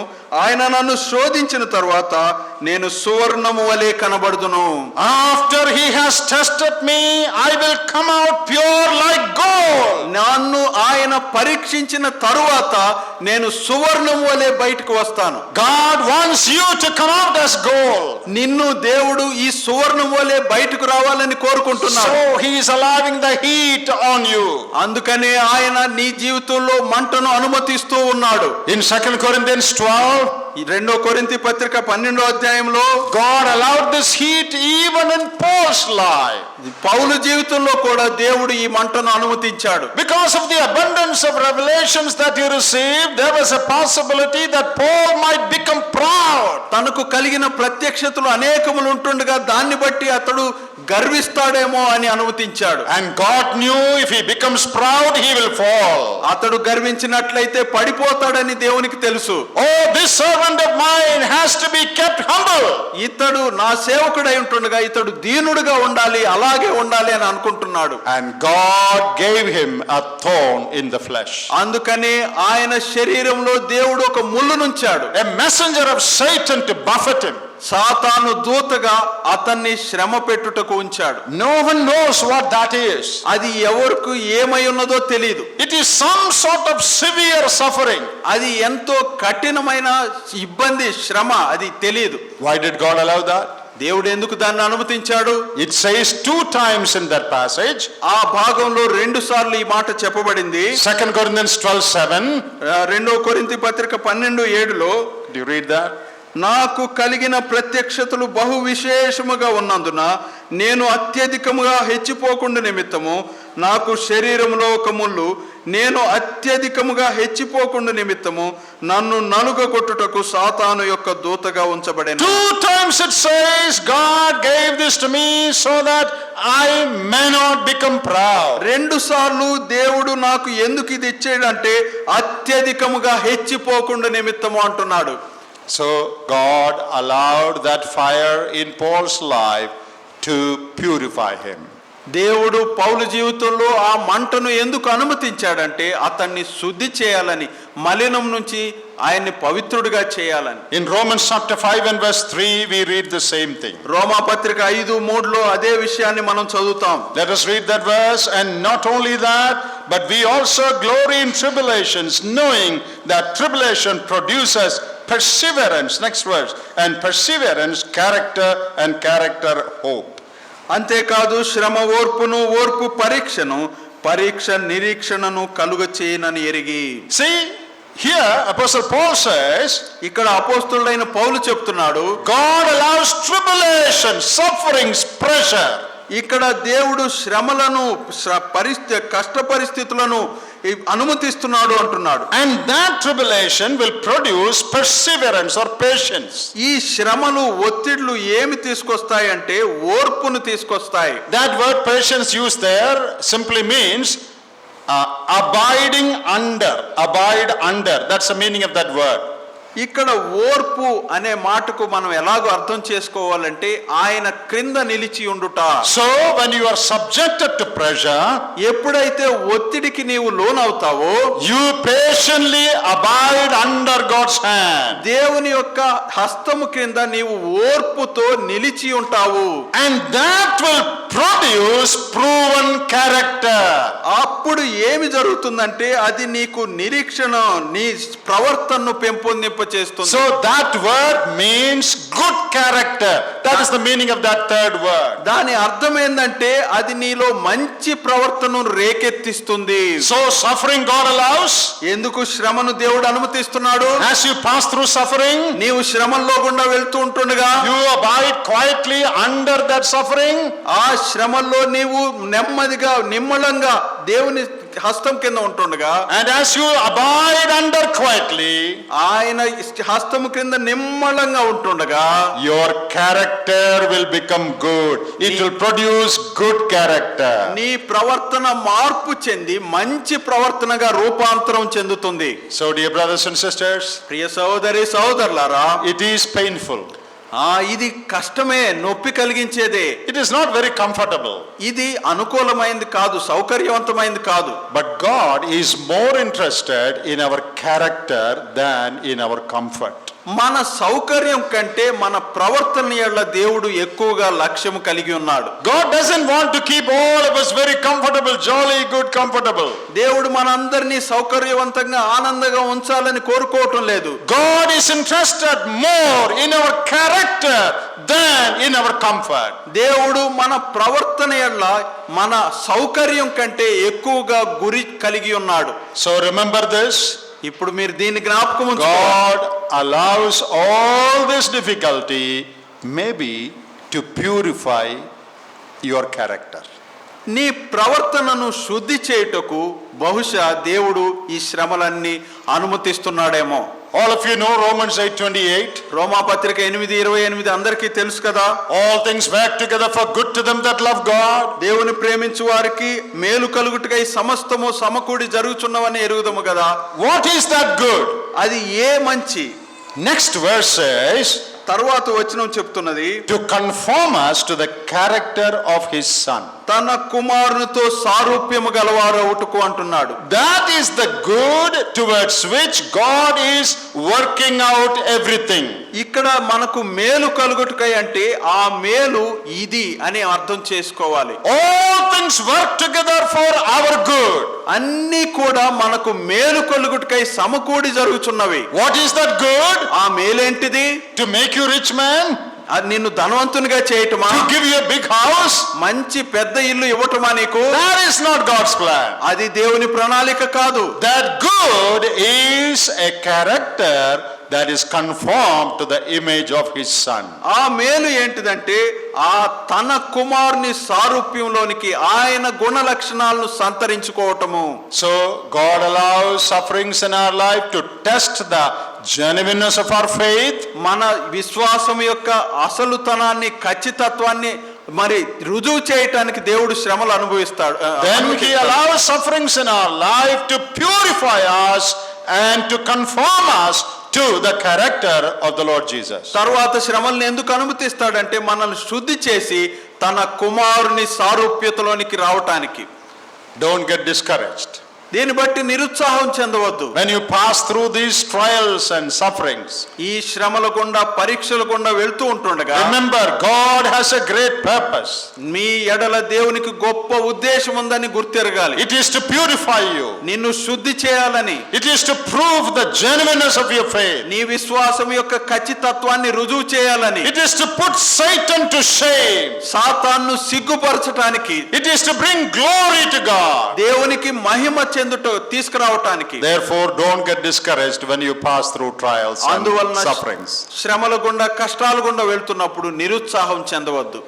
ఆయన నన్ను శోధించిన తరువాత నేను సువర్ణము వలె కనబడుదును. After He has tested me, I will come out pure like gold. నన్ను ఆయన పరీక్షించిన తరువాత నేను సువర్ణము వలె బయటకు వస్తాను. God wants you to come out as gold. నిన్ను దేవుడు ఈ సువర్ణము వలె బయటకు రావాలని కోరుకుంటున్నాడు. So He is allowing the heat on you. అందుకనే ఆయన నీ జీవితంలో మంటను అనుమతిస్తూ ఉన్నాడు. In 2 Corinthians 12, 2 కొరింథీ పత్రిక 12వ అధ్యాయంలో God allowed this heat even in Paul's life. పౌలు జీవితంలో కూడా దేవుడు ఈ మంటను అనుమతించాడు. Because of the abundance of revelations that he received, there was a possibility that Paul might become proud. తనకు కలిగిన ప్రత్యక్షతలు అనేకములు ఉంటుండగా దాన్ని బట్టి అతడు గర్విస్తాడేమో అని అనుమతించాడు. And God knew if he becomes proud, he will fall. అతడు గర్వించినట్లయితే పడిపోతాడని దేవునికి తెలుసు. Oh, this servant of mine has to be kept humble. ఇతడు నా సేవకుడై ఉంటుండగా ఇతడు దీనుడుగా ఉండాలి, అలాగే ఉండాలి అని అనుకుంటున్నాడు. And God gave him a thorn in the flesh. అందుకని ఆయన శరీరంలో దేవుడు ఒక ముళ్ళు నుంచాడు. A messenger of Satan to buffet him. సాతాను దూతగా అతన్ని శ్రమ పెట్టుటకు ఉంచాడు. No one knows what that is. అది ఎవరికి ఏమై ఉన్నదో తెలియదు. It is some sort of severe suffering. అది ఎంతో కఠినమైన ఇబ్బంది, శ్రమ, అది తెలియదు. Why did God allow that? దేవుడు ఎందుకు దాన్ని అనుమతించాడు? It says 2 times in that passage. ఆ భాగంలో 2 సార్లు ఈ మాట చెప్పబడింది. 2 Corinthians 12:7. 2 కొరింథీ పత్రిక 12:7లో Do you read that? నాకు కలిగిన ప్రత్యక్షతలు బహు విశేషముగా ఉన్నందున నేను అత్యధికముగా హెచ్చిపోకుండా నిమిత్తము నాకు శరీరంలో ఒక ముళ్ళు, నేను అత్యధికముగా హెచ్చిపోకుండా నిమిత్తము నన్ను నలుగగొట్టుటకు సాతాను యొక్క దూతగా ఉంచబడెను. 2 times it says God gave this to me so that I may not become proud. 2 సార్లు దేవుడు నాకు ఎందుకు ఇది ఇచ్చాడంటే అత్యధికముగా హెచ్చిపోకుండా నిమిత్తము అంటున్నాడు. So God allowed that fire in Paul's life to purify him. దేవుడు పౌలు జీవితంలో ఆ మంటను ఎందుకు అనుమతించాడంటే అతన్ని శుద్ధి చేయాలని, మలినం నుంచి ఆయన్ని పవిత్రుడిగా చేయాలని. In Romans chapter 5 and verse 3 we read the same thing. రోమా పత్రిక 5:3 అదే విషయాన్ని మనం చదువుతాం. Let us read that verse. And not only that, but we also glory in tribulations, knowing that tribulation produces perseverance. Next verse. And perseverance, character, and character, hope. అంతేకాదు శ్రమ ఓర్పును, ఓర్పు పరీక్షను, పరీక్ష నిరీక్షణను కలుగ చేయనని ఎరిగి. See, here Apostle Paul says, ఇక్కడ అపోస్తలుడైన పౌలు చెప్తున్నాడు, God allows tribulation, sufferings, pressure. ఇక్కడ దేవుడు శ్రమలను, కష్ట పరిస్థితులను అనుమతిస్తున్నాడు అంటున్నాడు. And that tribulation will produce perseverance or patience. ఈ శ్రమలు, ఒత్తిళ్లు ఏమి తీసుకొస్తాయంటే ఓర్పును తీసుకొస్తాయి. That word patience used there simply means abiding under, abide under. That's the meaning of that word. ఇక్కడ ఓర్పు అనే మాటకు మనం ఎలాగో అర్థం చేసుకోవాలంటే ఆయన క్రింద నిలిచి ఉండుట. So when you are subjected to pressure, ఎప్పుడైతే ఒత్తిడికి నీవు లోనవుతావో, you patiently abide under God's hand. దేవుని యొక్క హస్తము క్రింద నీవు ఓర్పుతో నిలిచి ఉంటావు. And that will produce proven character. అప్పుడు ఏమి జరుగుతుందంటే అది నీకు నిరీక్షణ, నీ ప్రవర్తనను పెంపొందింప చేస్తుంది. So that word means good character. That is the meaning of that third word. దాని అర్థం ఏంటంటే అది నీలో మంచి ప్రవర్తనను రేకెత్తిస్తుంది. So suffering God allows. ఎందుకు శ్రమను దేవుడు అనుమతిస్తున్నాడు? As you pass through suffering, నీవు శ్రమల్లో గుండా వెళ్తూ ఉంటుండగా you abide quietly under that suffering. ఆ శ్రమల్లో నీవు నెమ్మదిగా, నిమ్మళంగా దేవుని హస్తం కింద ఉంటుండగా, And as you abide under quietly, ఆయన హస్తము క్రింద నిమ్మళంగా ఉంటుండగా, your character will become good. It will produce good character. నీ ప్రవర్తన మార్పు చెంది మంచి ప్రవర్తనగా రూపాంతరం చెందుతుంది. So dear brothers and sisters, ప్రియ సహోదరి సహోదరులారా, it is painful. ఇది కష్టమే, నొప్పి కలిగించేదే. It is not very comfortable. ఇది అనుకూలమైంది కాదు, సౌకర్యవంతమైన కాదు. But God is more interested in our character than in our comfort. మన సౌకర్యం కంటే మన ప్రవర్తన యందు దేవుడు ఎక్కువగా లక్ష్యము కలిగి ఉన్నాడు. God doesn't want to keep all of us very comfortable, jolly, good, comfortable. దేవుడు మనందరినీ సౌకర్యవంతంగా, ఆనందంగా ఉంచాలని కోరుకోవటం లేదు. God is interested more in our character than in our comfort. దేవుడు మన ప్రవర్తన యందు మన సౌకర్యం కంటే ఎక్కువగా గురి కలిగి ఉన్నాడు. So remember this. ఇప్పుడు మీరు దీన్ని జ్ఞాపకం ఉంచుకోవాలి. God allows all this difficulty maybe to purify your character. నీ ప్రవర్తనను శుద్ధి చేయుటకు బహుశా దేవుడు ఈ శ్రమలన్నీ అనుమతిస్తున్నాడేమో. All of you know Romans 8:28. రోమా పత్రిక 8:28 అందరికీ తెలుసు కదా. All things work together for good to them that love God. దేవుని ప్రేమించు వారికి మేలు కలుగుటకై సమస్తము సమకూడి జరుగుచున్నవని ఎరుగుదము కదా. What is that good? అది ఏ మంచి? Next verse says, తరువాత వచనం చెప్తున్నది, to conform us to the character of his son. తన కుమారునితో సారూప్యము గలవారవుటకు అంటున్నాడు. That is the good towards which God is working out everything. ఇక్కడ మనకు మేలు కలుగుటకై అంటే ఆ మేలు ఇది అని అర్థం చేసుకోవాలి. All things work together for our good. అన్నీ కూడా మనకు మేలు కలుగుటకై సమకూడి జరుగుచున్నవి. What is that good? ఆ మేలేంటిది? To make you rich man? అది నిన్ను ధనవంతునిగా చేయటమా? To give you a big house? మంచి పెద్ద ఇల్లు ఇవ్వటమా నీకు? That is not God's plan. అది దేవుని ప్రణాళిక కాదు. That good is a character that is conformed to the image of his son. ఆ మేలు ఏంటిదంటే ఆ తన కుమారుని సారూప్యంలోనికి ఆయన గుణ లక్షణాలను సంతరించుకోవటము. So God allows sufferings in our life to test the genuineness of our faith. మన విశ్వాసం యొక్క అసలుతనాన్ని, ఖచ్చితత్వాన్ని మరి రుజువు చేయటానికి దేవుడు శ్రమలు అనుభవిస్తాడు. Then he allows sufferings in our life to purify us and to conform us to the character of the Lord Jesus. తరువాత శ్రమల్ని ఎందుకు అనుమతిస్తాడంటే మనల్ని శుద్ధి చేసి తన కుమారుని సారూప్యతలోనికి రావటానికి. Don't get discouraged. దీన్ని బట్టి నిరుత్సాహం చెందవద్దు. When you pass through these trials and sufferings, ఈ శ్రమల గుండా పరీక్షల గుండా వెళ్తూ ఉంటుండగా remember God has a great purpose. మీ ఎడల దేవునికి గొప్ప ఉద్దేశం ఉందని గుర్తెరగాలి. It is to purify you. నిన్ను శుద్ధి చేయాలని. It is to prove the genuineness of your faith. నీ విశ్వాసం యొక్క ఖచ్చితత్వాన్ని రుజువు చేయాలని. It is to put Satan to shame. సాతాన్ను సిగ్గుపరచటానికి. It is to bring glory to God. దేవునికి మహిమ తీసుకురావటానికి. Therefore, don't get discouraged when you pass through trials and అందువలన sufferings. శ్రమల గుండా కష్టాల గుండా వెళ్తున్నప్పుడు నిరుత్సాహం చెందవద్దు.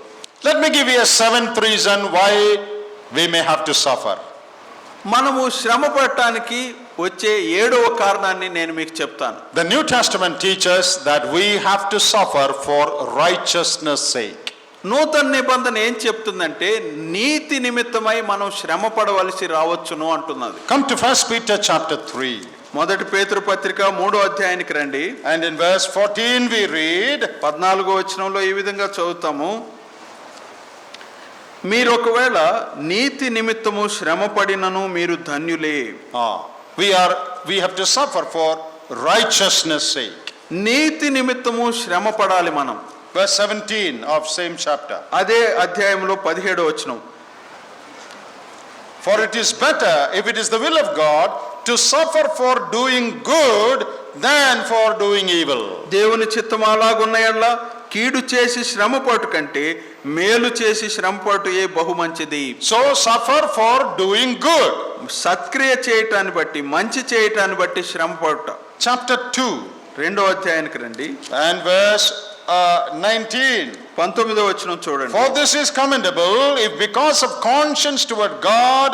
Let me give you a seventh reason why we may have to suffer. మనము శ్రమ పడటానికి వచ్చే 7వ కారణాన్ని నేను మీకు చెప్తాను. The New Testament teaches that we have to suffer for righteousness' sake. నూతన నిబంధన ఏం చెప్తుందంటే నీతి నిమిత్తమై మనం శ్రమ పడవలసి రావచ్చును అంటున్నది. Come to 1 Peter chapter 3. మొదటి పేతురు పత్రిక 3వ అధ్యాయానికి రండి. And in verse 14 we read, 14వ వచనంలో ఈ విధంగా చదువుతాము. మీరు ఒకవేళ నీతి నిమిత్తము శ్రమ పడినను మీరు ధన్యులే. we have to suffer for righteousness' sake. నీతి నిమిత్తము శ్రమ పడాలి మనం. Verse 17 of same chapter. అదే అధ్యాయంలో 17వ వచనం. For it is better, if it is the will of God, to suffer for doing good than for doing evil. దేవుని చిత్తం అలాగున్న యెడల కీడు చేసి శ్రమ పడు కంటే మేలు చేసి శ్రమ పడుటే బహు మంచిది. So suffer for doing good. సత్క్రియ చేయటాన్ని బట్టి మంచి చేయటాన్ని బట్టి శ్రమ పడుట. Chapter 2. 2వ అధ్యాయానికి రండి. And verse 19. 19వ వచనం చూడండి. For this is commendable, if because of conscience toward God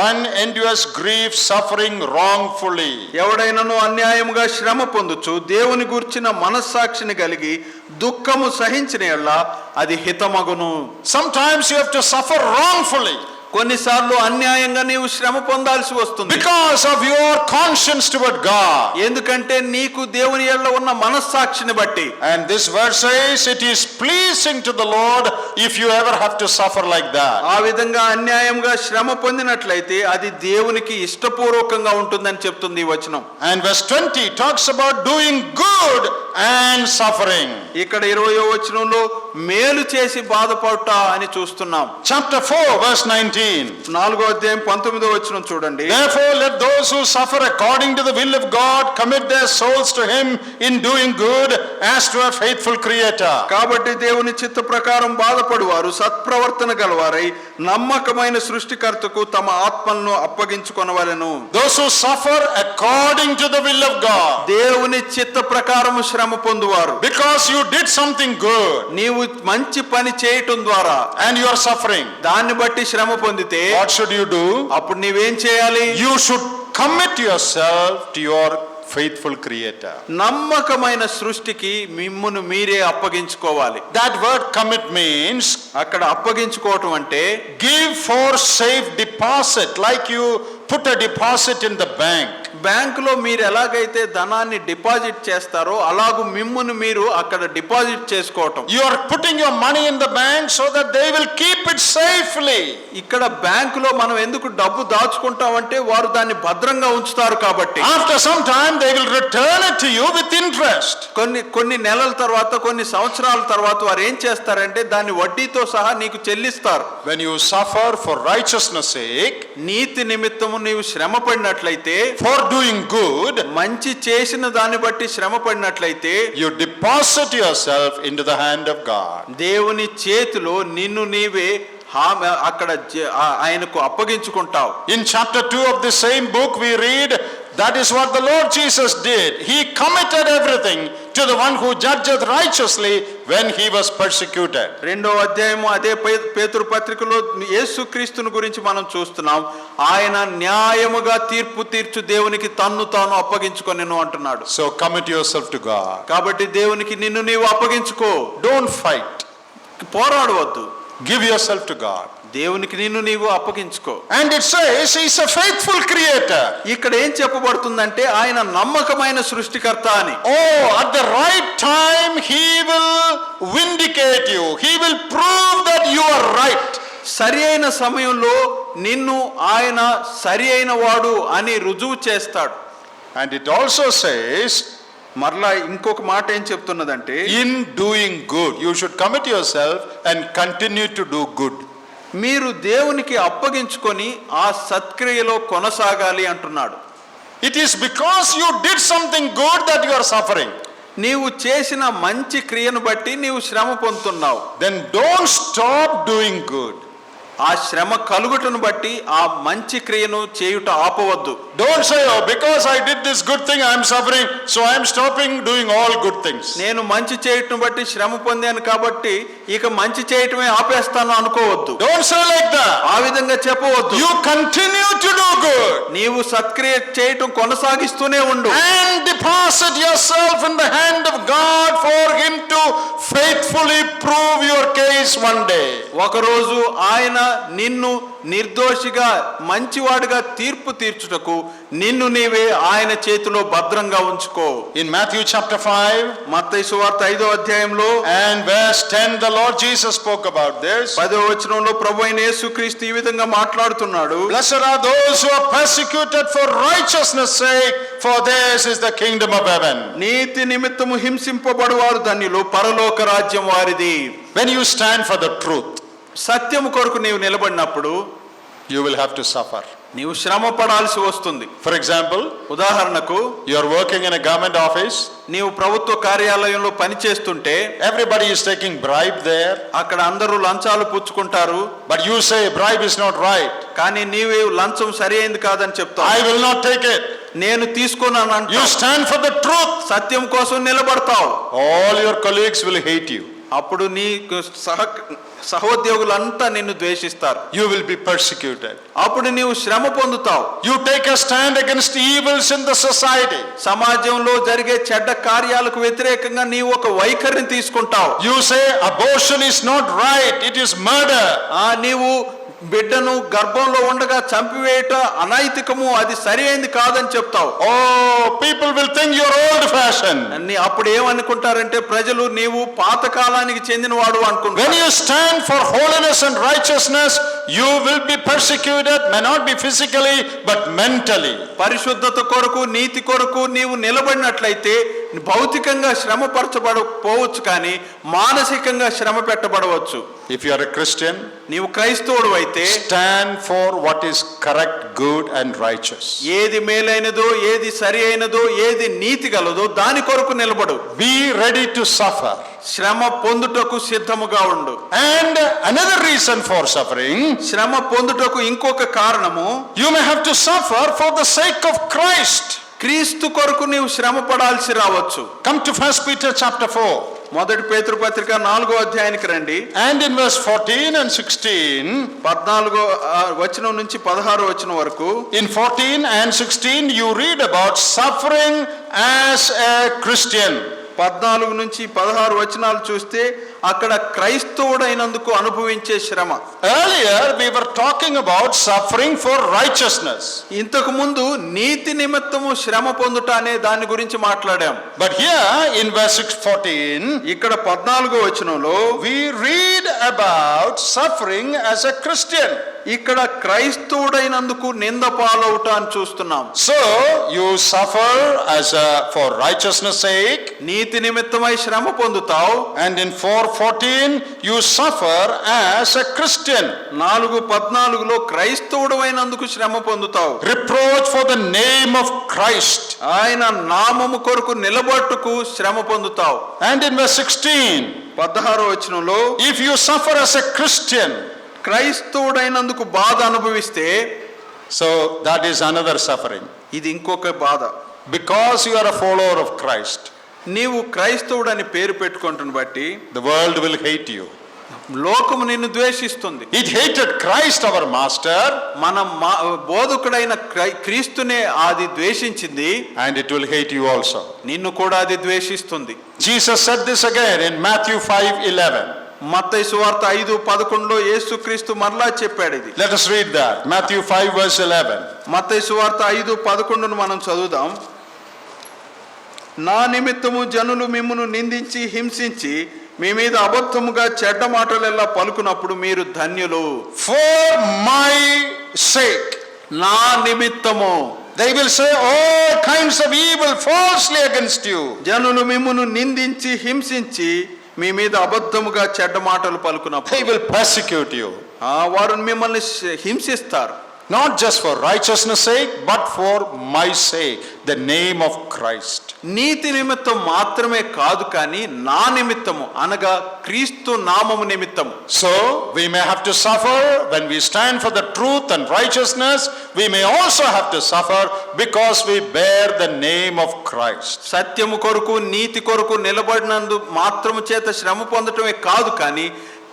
one endures grief, suffering wrongfully. ఎవడైనను అన్యాయముగా శ్రమ పొందుచు దేవుని గూర్చిన మనస్సాక్షిని కలిగి దుఃఖము సహించిన యెడల అది హితమగును. Sometimes you have to suffer wrongfully. కొన్నిసార్లు అన్యాయంగా నీవు శ్రమ పొందాల్సి వస్తుంది. Because of your conscience toward God. ఎందుకంటే నీకు దేవుని యందు ఉన్న మనస్సాక్షిని బట్టి. And this verse says it is pleasing to the Lord if you ever have to suffer like that. ఆ విధంగా అన్యాయంగా శ్రమ పొందినట్లయితే అది దేవునికి ఇష్టపూర్వకంగా ఉంటుందని చెప్తుంది ఈ వచనం. And verse 20 talks about doing good and suffering. ఇక్కడ 20వ వచనంలో మేలు చేసి బాధపడుట అని చూస్తున్నాం. Chapter 4 verse 19. 4వ అధ్యాయం 19వ వచనం చూడండి. Therefore let those who suffer according to the will of God commit their souls to him in doing good as to a faithful creator. కాబట్టి దేవుని చిత్త ప్రకారం బాధపడువారు సత్ప్రవర్తన గలవారై నమ్మకమైన సృష్టికర్తకు తమ ఆత్మలను అప్పగించుకొనవలెను. Those who suffer according to the will of God. దేవుని చిత్త ప్రకారం శ్రమ పొందువారు. Because you did something good. నీవు మంచి పని చేయటం ద్వారా and you are suffering. దాన్ని బట్టి శ్రమ పొందితే what should you do? అప్పుడు నీవేం చేయాలి? You should commit yourself to your faithful creator. నమ్మకమైన సృష్టికి మిమ్మును మీరే అప్పగించుకోవాలి. That word commit means అక్కడ అప్పగించుకోవటం అంటే give for safe deposit, like you put a deposit in the bank. బ్యాంకులో మీరు ఎలాగైతే ధనాన్ని డిపాజిట్ చేస్తారో అలాగూ మిమ్మును మీరు అక్కడ డిపాజిట్ చేసుకోవటం. You are putting your money in the bank so that they will keep it safely. ఇక్కడ బ్యాంకులో మనం ఎందుకు డబ్బు దాచుకుంటామంటే వారు దాన్ని భద్రంగా ఉంచుతారు కాబట్టి. After some time they will return it to you with interest. కొన్ని నెలల తర్వాత కొన్ని సంవత్సరాల తర్వాత వారు ఏం చేస్తారంటే దాన్ని వడ్డీతో సహా నీకు చెల్లిస్తారు. When you suffer for righteousness sake, నీతి నిమిత్తము నీవు శ్రమ పడినట్లయితే, for doing good, మంచి చేసిన దాన్ని బట్టి శ్రమ పడినట్లయితే, you deposit yourself into the hand of God. దేవుని చేతిలో నిన్ను నీవే అక్కడ ఆయనకు అప్పగించుకుంటావు. In chapter 2 of the same book we read, that is what the Lord Jesus did. He committed everything to the one who judgeth righteously when he was persecuted. 2వ అధ్యాయము అదే పేతురు పత్రికలో యేసుక్రీస్తుని గురించి మనం చూస్తున్నాం. ఆయన న్యాయముగా తీర్పు తీర్చు దేవునికి తన్ను తాను అప్పగించుకొనెను అంటున్నాడు. So commit yourself to God. కాబట్టి దేవునికి నిన్ను నీవు అప్పగించుకో. Don't fight. పోరాడవద్దు. Give yourself to God. దేవునికి నిన్ను నీవు అప్పగించుకో. And it says he is a faithful creator. ఇక్కడ ఏం చెప్పబడుతుందంటే ఆయన నమ్మకమైన సృష్టికర్త అని. Oh, at the right time he will vindicate you. He will prove that you are right. సరి అయిన సమయంలో నిన్ను ఆయన సరి అయిన వాడు అని రుజువు చేస్తాడు. And it also says, మరలా ఇంకొక మాట ఏం చెప్తున్నదంటే, in doing good you should commit yourself and continue to do good. మీరు దేవునికి అప్పగించుకొని ఆ సత్క్రియలో కొనసాగాలి అంటున్నాడు. It is because you did something good that you are suffering. నీవు చేసిన మంచి క్రియను బట్టి నీవు శ్రమ పొందుతున్నావు. Then don't stop doing good. ఆ శ్రమ కలుగుటను బట్టి ఆ మంచి క్రియను చేయుట ఆపవద్దు. Don't say, oh, because I did this good thing I am suffering, so I am stopping doing all good things. నేను మంచి చేయటం బట్టి శ్రమ పొందాను కాబట్టి ఇక మంచి చేయటమే ఆపేస్తాను అనుకోవద్దు. Don't say like that. ఆ విధంగా చెప్పవద్దు. You continue to do good. నీవు సత్క్రియ చేయటం కొనసాగిస్తూనే ఉండు. And deposit yourself in the hand of God for him to faithfully prove your case one day. ఒకరోజు ఆయన నిన్ను నిర్దోషిగా మంచివాడిగా తీర్పు తీర్చుటకు నిన్ను నీవే ఆయన చేతిలో భద్రంగా ఉంచుకో. In Matthew chapter 5 మత్తయి సువార్త 5వ అధ్యాయంలో and verse 10 the Lord Jesus spoke about this. 10వ వచనంలో ప్రభువైన యేసుక్రీస్తు ఈ విధంగా మాట్లాడుతున్నాడు. Blessed are those who are persecuted for righteousness' sake, for theirs is the kingdom of heaven. నీతి నిమిత్తము హింసింపబడువారు ధన్యులు, పరలోక రాజ్యం వారిది. When you stand for the truth, సత్యము కొరకు నీవు నిలబడినప్పుడు you will have to suffer. నీవు శ్రమ పడాల్సి వస్తుంది. For example, ఉదాహరణకు you are working in a government office. నీవు ప్రభుత్వ కార్యాలయంలో పనిచేస్తుంటే Everybody is taking bribe there. అక్కడ అందరూ లంచాలు పుచ్చుకుంటారు. But you say bribe is not right. కానీ నీవే లంచం సరి అయింది కాదని చెప్తావు. I will not take it. నేను తీసుకున్నాను అంటావు. You stand for the truth. సత్యం కోసం నిలబడతావు. All your colleagues will hate you. అప్పుడు నీ సహోద్యోగులంతా నిన్ను ద్వేషిస్తారు. You will be persecuted. అప్పుడు నీవు శ్రమ పొందుతావు. You take a stand against evils in the society. సమాజంలో జరిగే చెడ్డ కార్యాలకు వ్యతిరేకంగా నీవు ఒక వైఖరిని తీసుకుంటావు. You say abortion is not right, it is murder. నీవు బిడ్డను గర్భంలో ఉండగా చంపివేయట అనైతికము, అది సరి అయింది కాదని చెప్తావు. Oh, people will think you are old fashioned. అప్పుడు ఏమనుకుంటారంటే ప్రజలు నీవు పాత కాలానికి చెందినవాడు అనుకుంటారు. When you stand for holiness and righteousness, you will be persecuted, may not be physically but mentally. పరిశుద్ధత కొరకు నీతి కొరకు నీవు నిలబడినట్లయితే భౌతికంగా శ్రమ పరచబడకపోవచ్చు కానీ మానసికంగా శ్రమ పెట్టబడవచ్చు. If you are a Christian, నీవు క్రైస్తవుడు అయితే stand for what is correct, good and righteous. ఏది మేలైనదో, ఏది సరి అయినదో, ఏది నీతి గలదో దాని కొరకు నిలబడు. Be ready to suffer. శ్రమ పొందుటకు సిద్ధముగా ఉండు. And another reason for suffering, శ్రమ పొందుటకు ఇంకొక కారణము, you may have to suffer for the sake of Christ. క్రీస్తు కొరకు నీవు శ్రమ పడాల్సి రావచ్చు. Come to 1 Peter chapter 4. మొదటి పేతురు పత్రిక 4వ అధ్యాయానికి రండి. And in verse 14 and 16, 14వ వచనం నుంచి 16వ వచనం వరకు, in 14 and 16 you read about suffering as a Christian. 14 నుంచి 16 వచనాలు చూస్తే అక్కడ క్రైస్తవుడైనందుకు అనుభవించే శ్రమ. Earlier we were talking about suffering for righteousness. ఇంతకు ముందు నీతి నిమిత్తము శ్రమ పొందుట అనే దాని గురించి మాట్లాడాం. But here in verse 14, ఇక్కడ 14వ వచనంలో we read about suffering as a Christian. ఇక్కడ క్రైస్తవుడైనందుకు నింద పాలవుట అని చూస్తున్నాం. So you suffer for righteousness sake. నీతి నిమిత్తమై శ్రమ పొందుతావు. And in 4:14 you suffer as a Christian. 4:14లో క్రైస్తవుడైనందుకు శ్రమ పొందుతావు. Reproach for the name of Christ. ఆయన నామము కొరకు నిలబట్టుకు శ్రమ పొందుతావు. And in verse 16, 16వ వచనంలో, if you suffer as a Christian, క్రైస్తవుడైనందుకు బాధ అనుభవిస్తే, so that is another suffering. ఇది ఇంకొక బాధ. Because you are a follower of Christ, నీవు క్రైస్తవుడని పేరు పెట్టుకుంటున్న బట్టి the world will hate you. లోకము నిన్ను ద్వేషిస్తుంది. It hated Christ our master, మన బోధకుడైన క్రీస్తునే అది ద్వేషించింది. and it will hate you also. నిన్ను కూడా అది ద్వేషిస్తుంది. Jesus said this again in Matthew 5:11. మత్తయి సువార్త 5:11లో యేసుక్రీస్తు మరలా చెప్పాడు ఇది. Let us read that. Matthew 5 verse 11. మత్తయి సువార్త 5:11ను మనం చదువుదాం. నా నిమిత్తము జనులు మిమ్మును నిందించి హింసించి మీ మీద అబద్ధముగా చెడ్డ మాటలెల్లా పలుకునప్పుడు మీరు ధన్యులు. For my sake. నా నిమిత్తము. They will say all kinds of evil falsely against you. జనులు మిమ్మును నిందించి హింసించి మీ మీద అబద్ధముగా చెడ్డ మాటలు పలుకునప్పుడు They will persecute you. వారు మిమ్మల్ని హింసిస్తారు. Not just for righteousness' sake, but for my sake, the name of Christ. నీతి నిమిత్తం మాత్రమే కాదు కానీ నా నిమిత్తము అనగా క్రీస్తు నామము నిమిత్తము. So we may have to suffer when we stand for the truth and righteousness. We may also have to suffer because we bear the name of Christ. సత్యము కొరకు నీతి కొరకు నిలబడినందు మాత్రము చేత శ్రమ పొందటమే కాదు కానీ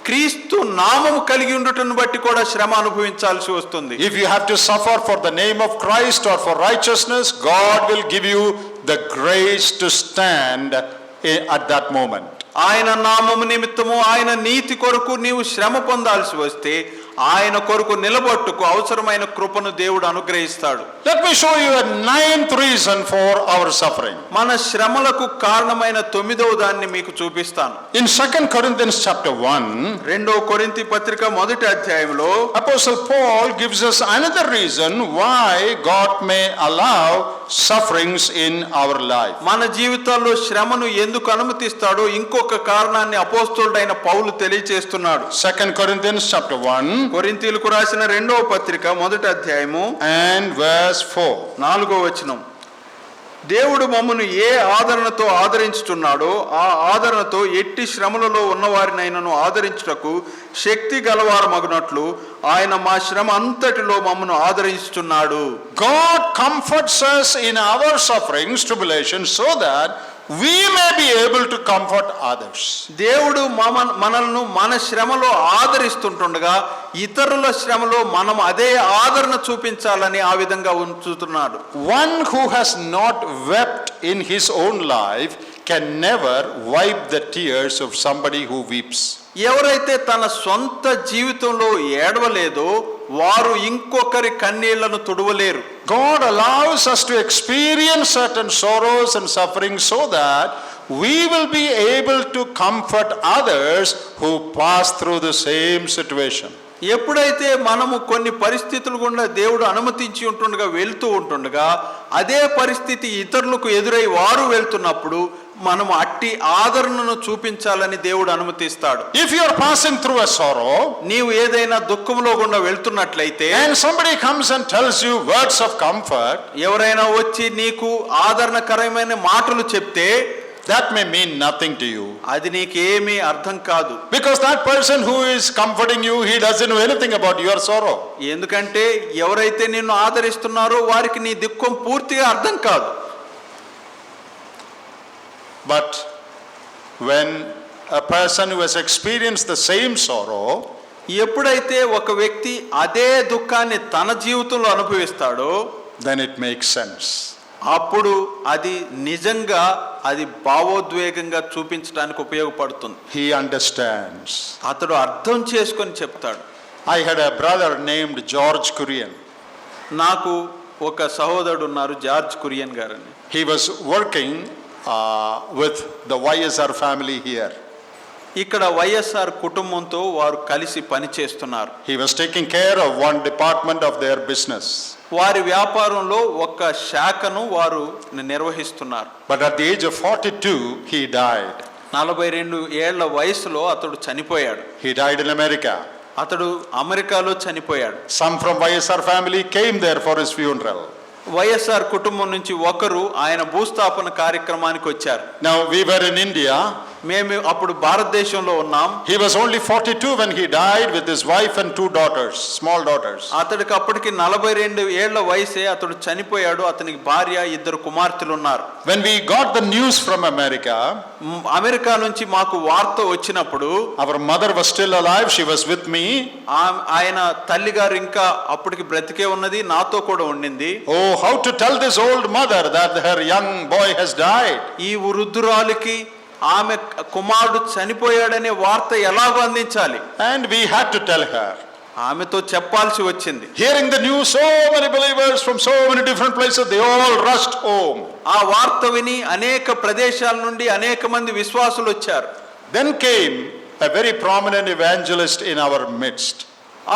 క్రీస్తు నామము కలిగి ఉండటం బట్టి కూడా శ్రమ అనుభవించాల్సి వస్తుంది. If you have to suffer for the name of Christ or for righteousness, God will give you the grace to stand at that moment. ఆయన నామము నిమిత్తము ఆయన నీతి కొరకు నీవు శ్రమ పొందాల్సి వస్తే ఆయన కొరకు నిలబట్టుకు అవసరమైన కృపను దేవుడు అనుగ్రహిస్తాడు. Let me show you a 9th reason for our suffering. మన శ్రమలకు కారణమైన 9వ దాన్ని మీకు చూపిస్తాను. In 2 Corinthians chapter 1, 2 కొరింథీ పత్రిక 1వ అధ్యాయంలో Apostle Paul gives us another reason why God may allow sufferings in our life. మన జీవితాల్లో శ్రమను ఎందుకు అనుమతిస్తాడో ఇంకొక కారణాన్ని అపోస్తలుడైన పౌలు తెలియజేస్తున్నాడు. 2 Corinthians chapter 1 కొరింథీయులకు రాసిన 2వ పత్రిక 1వ అధ్యాయము and verse 4. 4వ వచనం. దేవుడు మమ్మను ఏ ఆదరణతో ఆదరించుచున్నాడో ఆ ఆదరణతో ఎట్టి శ్రమలలో ఉన్నవారినైనను ఆదరించుటకు శక్తి గలవారమగునట్లు ఆయన మా శ్రమ అంతటిలో మమ్మను ఆదరించుచున్నాడు. God comforts us in our sufferings, tribulations, so that we may be able to comfort others. దేవుడు మనల్ని మన శ్రమలో ఆదరిస్తుంటుండగా ఇతరుల శ్రమలో మనం అదే ఆదరణ చూపించాలని ఆ విధంగా ఉంచుతున్నాడు. One who has not wept in his own life can never wipe the tears of somebody who weeps. ఎవరైతే తన సొంత జీవితంలో ఏడవలేదో వారు ఇంకొకరి కన్నీళ్లను తుడవలేరు. God allows us to experience certain sorrows and sufferings so that we will be able to comfort others who pass through the same situation. ఎప్పుడైతే మనము కొన్ని పరిస్థితులు గుండా దేవుడు అనుమతించి ఉంటుండగా వెళ్తూ ఉంటుండగా అదే పరిస్థితి ఇతరులకు ఎదురై వారు వెళ్తున్నప్పుడు మనము అట్టి ఆదరణను చూపించాలని దేవుడు అనుమతిస్తాడు. If you are passing through a sorrow, నీవు ఏదైనా దుఃఖంలో గుండా వెళ్తున్నట్లయితే and somebody comes and tells you words of comfort, ఎవరైనా వచ్చి నీకు ఆదరణకరమైన మాటలు చెప్తే that may mean nothing to you. అది నీకేమీ అర్థం కాదు. Because that person who is comforting you, he doesn't know anything about your sorrow. ఎందుకంటే ఎవరైతే నిన్ను ఆదరిస్తున్నారో వారికి నీ దుఃఖం పూర్తిగా అర్థం కాదు. But when a person who has experienced the same sorrow, ఎప్పుడైతే ఒక వ్యక్తి అదే దుఃఖాన్ని తన జీవితంలో అనుభవిస్తాడో then it makes sense. అప్పుడు అది నిజంగా అది భావోద్వేగంగా చూపించడానికి ఉపయోగపడుతుంది. He understands. అతడు అర్థం చేసుకొని చెప్తాడు. I had a brother named George Kurian. నాకు ఒక సహోదరుడు ఉన్నారు, జార్జ్ కురియన్ గారని. He was working with the YSR family here. ఇక్కడ వైఎస్ఆర్ కుటుంబంతో వారు కలిసి పని చేస్తున్నారు. He was taking care of one department of their business. వారి వ్యాపారంలో ఒక శాఖను వారు నిర్వహిస్తున్నారు. But at the age of 42, he died. 42 ఏళ్ల వయసులో అతడు చనిపోయాడు. He died in America. అతడు అమెరికాలో చనిపోయాడు. Some from YSR family came there for his funeral. YSR కుటుంబం నుంచి ఒకరు ఆయన భూస్థాపన కార్యక్రమానికి వచ్చారు. Now we were in India. మేము అప్పుడు భారతదేశంలో ఉన్నాం. He was only 42 when he died with his wife and 2 daughters, small daughters. అతడికి అప్పటికి 42 ఏళ్ల వయసే అతడు చనిపోయాడు. అతనికి భార్య, 2 కుమార్తెలు ఉన్నారు. When we got the news from America, America నుంచి మాకు వార్త వచ్చినప్పుడు our mother was still alive, she was with me. ఆయన తల్లి గారు ఇంకా అప్పటికి బ్రతికే ఉన్నది, నాతో కూడా ఉండింది. Oh, how to tell this old mother that her young boy has died. ఈ వృద్ధురాలికి ఆమె కుమారుడు చనిపోయాడనే వార్త ఎలాగో అందించాలి. And we had to tell her. ఆమెతో చెప్పాల్సి వచ్చింది. Hearing the news, so many believers from so many different places, they all rushed home. ఆ వార్త విని అనేక ప్రదేశాల నుండి అనేక మంది విశ్వాసులు వచ్చారు. Then came a very prominent evangelist in our midst.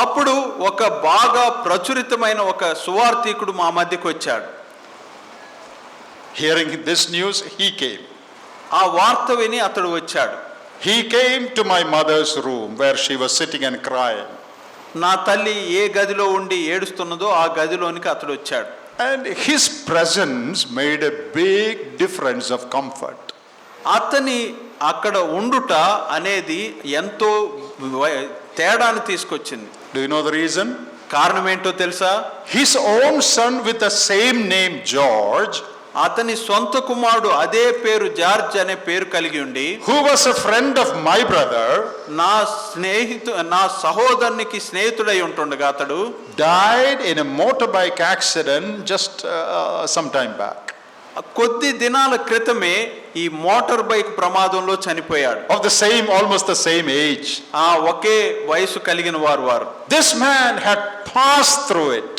అప్పుడు ఒక బాగా ప్రచురితమైన ఒక సువార్తికుడు మా మధ్యకు వచ్చాడు. Hearing this news, he came. ఆ వార్త విని అతడు వచ్చాడు. He came to my mother's room where she was sitting and crying. నా తల్లి ఏ గదిలో ఉండి ఏడుస్తున్నదో ఆ గదిలోనికి అతడు వచ్చాడు. And his presence made a big difference of comfort. అతని అక్కడ ఉండుట అనేది ఎంతో తేడాను తీసుకొచ్చింది. Do you know the reason? కారణం ఏంటో తెలుసా? His own son with the same name, George, అతని సొంత కుమారుడు అదే పేరు జార్జ్ అనే పేరు కలిగి ఉండి, who was a friend of my brother, నా సహోదరునికి స్నేహితుడై ఉంటుండగా అతడు died in a motorbike accident just some time back. కొద్ది దినాల క్రితమే ఈ మోటార్ బైక్ ప్రమాదంలో చనిపోయాడు. Of the same, almost the same age. ఒకే వయసు కలిగిన వారు. This man had passed through it.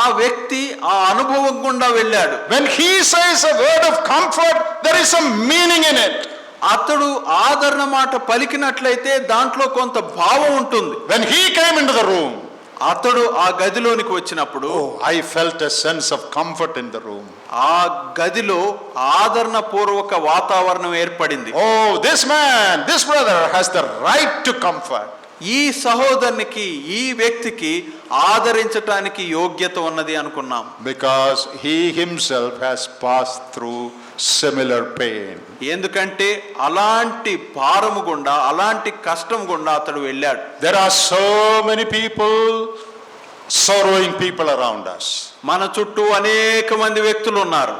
ఆ వ్యక్తి ఆ అనుభవం గుండా వెళ్ళాడు. When he says a word of comfort, there is some meaning in it. అతడు ఆదరణ మాట పలికినట్లయితే దాంట్లో కొంత భావం ఉంటుంది. When he came into the room, అతడు ఆ గదిలోనికి వచ్చినప్పుడు I felt a sense of comfort in the room. ఆ గదిలో ఆదరణ పూర్వక వాతావరణం ఏర్పడింది. Oh, this man, this brother has the right to comfort. ఈ సహోదరునికి, ఈ వ్యక్తికి ఆదరించటానికి యోగ్యత ఉన్నది అనుకున్నాం. Because he himself has passed through similar pain. ఎందుకంటే అలాంటి భారము గుండా, అలాంటి కష్టం గుండా అతడు వెళ్ళాడు. There are so many people, sorrowing people around us. మన చుట్టూ అనేక మంది వ్యక్తులు ఉన్నారు.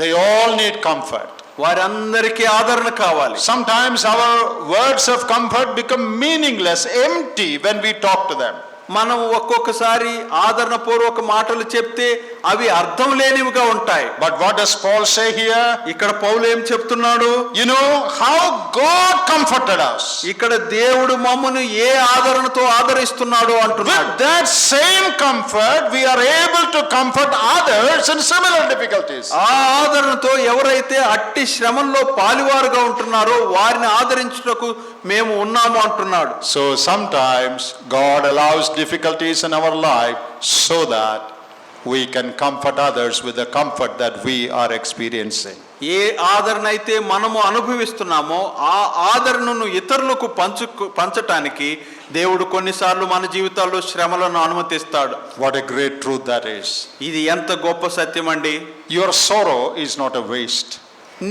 They all need comfort. వారందరికీ ఆదరణ కావాలి. Sometimes our words of comfort become meaningless, empty when we talk to them. మనం ఒక్కొక్కసారి ఆదరణ పూర్వక మాటలు చెప్తే అవి అర్థం లేనివిగా ఉంటాయి. But what does Paul say here? ఇక్కడ పౌలు ఏం చెప్తున్నాడు? You know how God comforted us. ఇక్కడ దేవుడు మమ్మను ఏ ఆదరణతో ఆదరిస్తున్నాడు అంటున్నాడు. With that same comfort we are able to comfort others in similar difficulties. ఆ ఆదరణతో ఎవరైతే అట్టి శ్రమల్లో పాలివారుగా ఉంటున్నారో వారిని ఆదరించుటకు మేము ఉన్నాము అంటున్నాడు. So sometimes God allows difficulties in our life so that we can comfort others with the comfort that we are experiencing. ఏ ఆదరణ అయితే మనము అనుభవిస్తున్నామో ఆ ఆదరణను ఇతరులకు పంచటానికి దేవుడు కొన్నిసార్లు మన జీవితాల్లో శ్రమలను అనుమతిస్తాడు. What a great truth that is. ఇది ఎంత గొప్ప సత్యం అండి. Your sorrow is not a waste.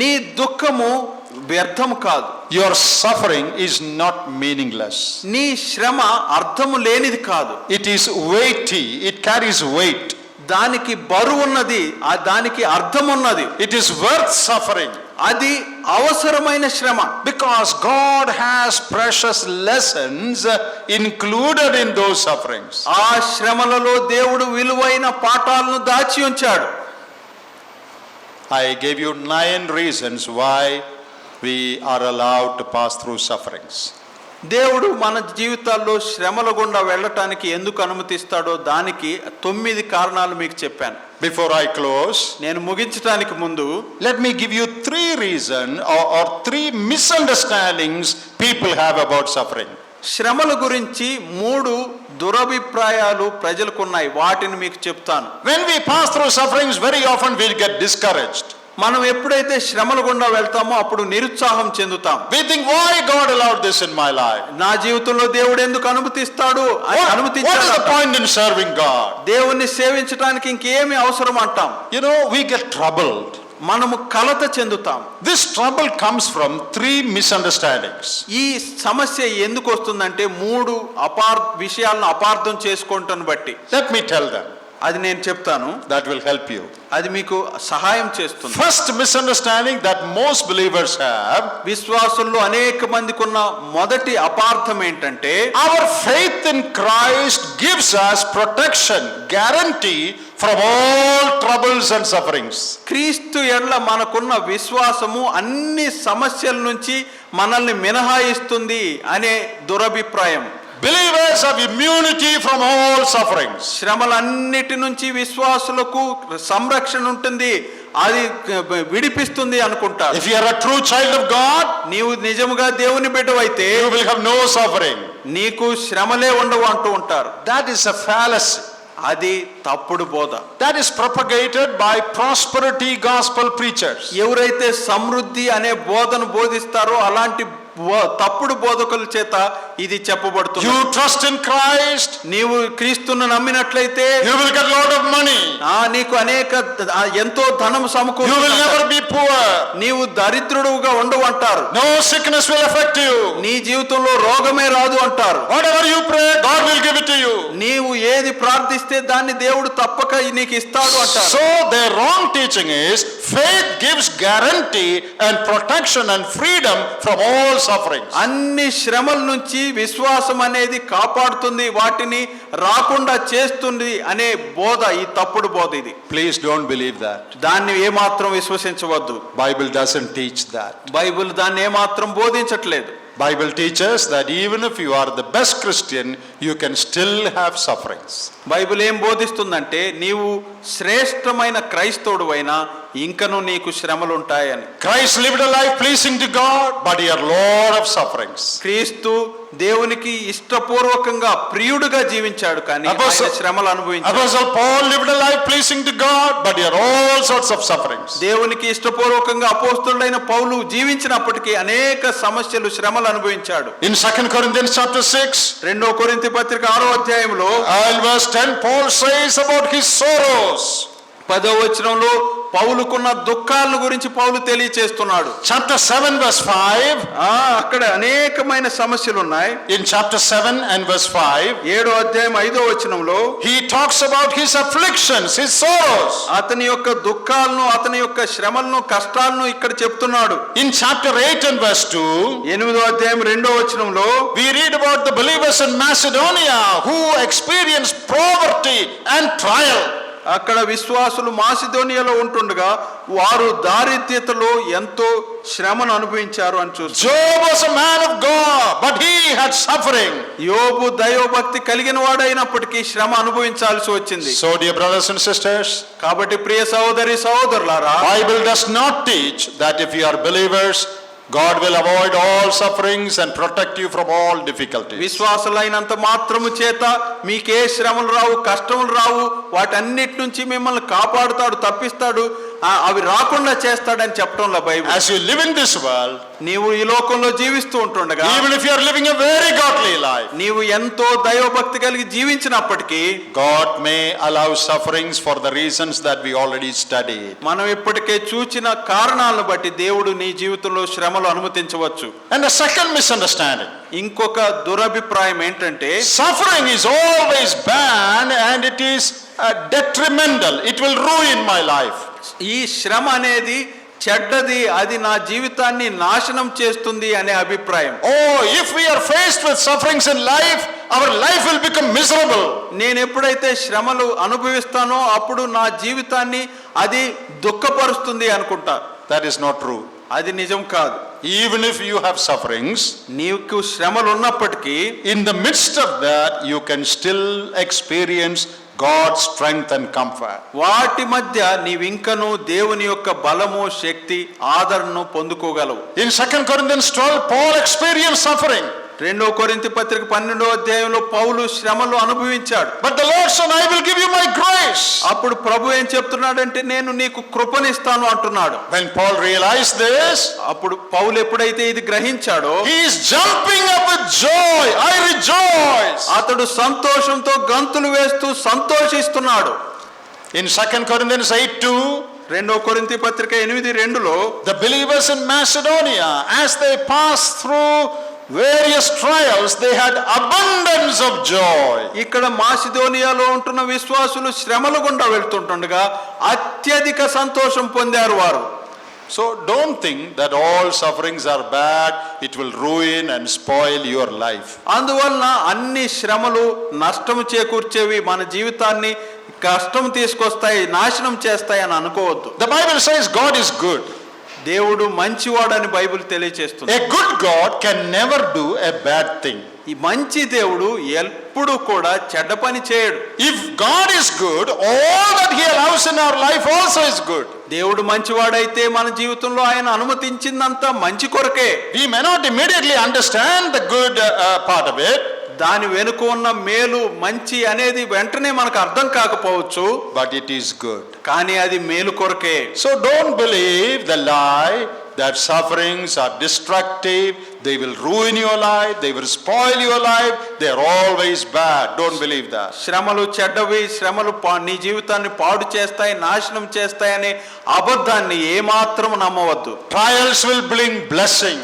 నీ దుఃఖము వ్యర్థం కాదు. Your suffering is not meaningless. నీ శ్రమ అర్థము లేనిది కాదు. It is weighty. It carries weight. దానికి బరువు ఉన్నది, దానికి అర్థం ఉన్నది. It is worth suffering. అది అవసరమైన శ్రమ. Because God has precious lessons included in those sufferings. ఆ శ్రమలలో దేవుడు విలువైన పాఠాలను దాచి ఉంచాడు. I gave you 9 reasons why we are allowed to pass through sufferings. దేవుడు మన జీవితాల్లో శ్రమల గుండా వెళ్ళటానికి ఎందుకు అనుమతిస్తాడో దానికి 9 కారణాలు మీకు చెప్పాను. Before I close, నేను ముగించడానికి ముందు let me give you 3 reasons or 3 misunderstandings people have about suffering. శ్రమల గురించి 3 దురభిప్రాయాలు ప్రజలకు ఉన్నాయి. వాటిని మీకు చెప్తాను. When we pass through sufferings, very often we get discouraged. మనం ఎప్పుడైతే శ్రమల గుండా వెళ్తామో అప్పుడు నిరుత్సాహం చెందుతాం. We think, why God allowed this in my life? నా జీవితంలో దేవుడు ఎందుకు అనుమతిస్తాడు? What is the point in serving God? దేవుణ్ణి సేవించడానికి ఇంకేమి అవసరం అంటాం. You know, we get troubled. మనము కలత చెందుతాం. This trouble comes from 3 misunderstandings. ఈ సమస్య ఎందుకు వస్తుందంటే 3 విషయాలను అపార్థం చేసుకుంటాను బట్టి. Let me tell them. అది నేను చెప్తాను. That will help you. అది మీకు సహాయం చేస్తుంది. First misunderstanding that most believers have, విశ్వాసుల్లో అనేక మందికి ఉన్న మొదటి అపార్థం ఏంటంటే our faith in Christ gives us protection, guarantee from all troubles and sufferings. క్రీస్తు ఎడల మనకున్న విశ్వాసము అన్ని సమస్యల నుంచి మనల్ని మినహాయిస్తుంది అనే దురభిప్రాయం. Believers have immunity from all sufferings. శ్రమలన్నిటి నుంచి విశ్వాసులకు సంరక్షణ ఉంటుంది, అది విడిపిస్తుంది అనుకుంటారు. If you are a true child of God, నీవు నిజముగా దేవుని బిడ్డవైతే you will have no suffering. నీకు శ్రమలే ఉండవు అంటూ ఉంటారు. That is a fallacy. అది తప్పుడు బోధ. That is propagated by prosperity gospel preachers. ఎవరైతే సమృద్ధి అనే బోధను బోధిస్తారో అలాంటి తప్పుడు బోధకుల చేత ఇది చెప్పబడుతుంది. You trust in Christ, నీవు క్రీస్తును నమ్మినట్లయితే you will get lot of money. నీకు ఎంతో ధనం You సమకూరు, will never be poor. నీవు దరిద్రుడుగా ఉండవు అంటారు. No sickness will affect you. నీ జీవితంలో రోగమే రాదు అంటారు. Whatever you pray, God will give it to you. నీవు ఏది ప్రార్థిస్తే దాన్ని దేవుడు తప్పక నీకు ఇస్తాడు అంటారు. So their wrong teaching is faith gives guarantee and protection and freedom from all sufferings. అన్ని శ్రమల నుంచి విశ్వాసం అనేది కాపాడుతుంది, వాటిని రాకుండా చేస్తుంది అనే బోధ ఈ తప్పుడు బోధ. ఇది Please don't believe that. దాన్ని ఏమాత్రం విశ్వసించవద్దు. Bible doesn't teach that. Bible దాన్ని ఏమాత్రం బోధించట్లేదు. Bible teaches that even if you are the best Christian, you can still have sufferings. Bible ఏం బోధిస్తుందంటే నీవు శ్రేష్టమైన క్రైస్తవుడు అయినా ఇంకను నీకు శ్రమలు ఉంటాయని. Christ lived a life pleasing to God, but he had lot of sufferings. క్రీస్తు దేవునికి ఇష్టపూర్వకంగా ప్రియుడుగా జీవించాడు, కానీ ఆయన శ్రమలు అనుభవించాడు. Apostle Paul lived a life pleasing to God, but he had all sorts of sufferings. దేవునికి ఇష్టపూర్వకంగా అపోస్తలుడైన పౌలు జీవించినప్పటికీ అనేక సమస్యలు, శ్రమలు అనుభవించాడు. In 2 Corinthians chapter 6, 2 కొరింథీ పత్రిక 6వ అధ్యాయంలో and verse 10, Paul says about his sorrows. 10వ వచనంలో పౌలుకున్న దుఃఖాలను గురించి పౌలు తెలియచేస్తున్నాడు. Chapter 7 verse 5, అక్కడ అనేకమైన సమస్యలు ఉన్నాయి. in chapter 7 and verse 5, 7వ అధ్యాయం 5వ వచనంలో he talks about his afflictions, his sorrows. అతని యొక్క దుఃఖాలను, అతని యొక్క శ్రమలను, కష్టాలను ఇక్కడ చెప్తున్నాడు. In chapter 8 and verse 2, 8వ అధ్యాయం 2వ వచనంలో we read about the believers in Macedonia who experienced poverty and trial. అక్కడ విశ్వాసులు మాసిదోనియాలో ఉంటుండగా వారు దారిద్ర్యతలో ఎంతో శ్రమను అనుభవించారు అని చూస్తారు. Job was a man of God, but he had suffering. యోబు దైవభక్తి కలిగిన వాడైనప్పటికీ శ్రమ అనుభవించాల్సి వచ్చింది. So dear brothers and sisters, కాబట్టి ప్రియ సహోదరి సహోదరులారా, Bible does not teach that if you are believers, God will avoid all sufferings and protect you from all difficulties. విశ్వాసులైనంత మాత్రము చేత మీకే శ్రమలు రావు, కష్టములు రావు, వాటన్నిటి నుంచి మిమ్మల్ని కాపాడుతాడు, తప్పిస్తాడు, అవి రాకుండా చేస్తాడని చెప్పడంలో Bible. As you live in this world, నీవు ఈ లోకంలో జీవిస్తూ ఉంటుండగా, even if you are living a very godly life, నీవు ఎంతో దైవభక్తి కలిగి జీవించినప్పటికీ God may allow sufferings for the reasons that we already studied. మనం ఇప్పటికే చూచిన కారణాలను బట్టి దేవుడు నీ జీవితంలో శ్రమలు అనుమతించవచ్చు. And the second misunderstanding, ఇంకొక దురభిప్రాయం ఏంటంటే suffering is always bad and it is detrimental. It will ruin my life. ఈ శ్రమ అనేది చెడ్డది, అది నా జీవితాన్ని నాశనం చేస్తుంది అనే అభిప్రాయం. Oh, if we are faced with sufferings in life, our life will become miserable. నేను ఎప్పుడైతే శ్రమలు అనుభవిస్తానో అప్పుడు నా జీవితాన్ని అది దుఃఖపరుస్తుంది అనుకుంటా. That is not true. అది నిజం కాదు. Even if you have sufferings, నీకు శ్రమలు ఉన్నప్పటికీ in the midst of that you can still experience God's strength and comfort. వాటి మధ్య నీవింకను దేవుని యొక్క బలము, శక్తి, ఆదరణను పొందుకోగలవు. In 2 Corinthians 12, Paul experienced suffering. 2 కొరింథీ పత్రిక 12వ అధ్యాయంలో పౌలు శ్రమలు అనుభవించాడు. But the Lord said, I will give you my grace. అప్పుడు ప్రభు ఏం చెప్తున్నాడంటే నేను నీకు కృపనిస్తాను అంటున్నాడు. When Paul realized this, అప్పుడు పౌలు ఎప్పుడైతే ఇది గ్రహించాడో he is jumping up with joy. I rejoice. అతడు సంతోషంతో గంతులు వేస్తూ సంతోషిస్తున్నాడు. In 2 Corinthians 8:2, 2 కొరింథీ పత్రిక 8:2లో the believers in Macedonia, as they passed through various trials, they had abundance of joy. ఇక్కడ మాసిదోనియాలో ఉంటున్న విశ్వాసులు శ్రమల గుండా వెళ్తుండగా అత్యధిక సంతోషం పొందారు వారు. So don't think that all sufferings are bad, it will ruin and spoil your life. అందువలన అన్ని శ్రమలు నష్టము చేకూర్చేవి, మన జీవితాన్ని కష్టం తీసుకొస్తాయి, నాశనం చేస్తాయి అని అనుకోవద్దు. The Bible says God is good. దేవుడు మంచివాడని బైబిల్ తెలియజేస్తుంది. A good God can never do a bad thing. ఈ మంచి దేవుడు ఎప్పుడు కూడా చెడ్డ పని చేయడు. If God is good, all that he allows in our life also is good. దేవుడు మంచివాడైతే మన జీవితంలో ఆయన అనుమతించిందంతా మంచి కొరకే. We may not immediately understand the good part of it, దాని వెనుక ఉన్న మేలు మంచి అనేది వెంటనే మనకు అర్థం కాకపోవచ్చు, but it is good. కానీ అది మేలు కొరకే. So don't believe the lie that sufferings are destructive, they will ruin your life, they will spoil your life, they are always bad. Don't believe that. శ్రమలు చెడ్డవి, శ్రమలు నీ జీవితాన్ని పాడు చేస్తాయి, నాశనం చేస్తాయనే అబద్ధాన్ని ఏమాత్రం నమ్మవద్దు. Trials will bring blessing.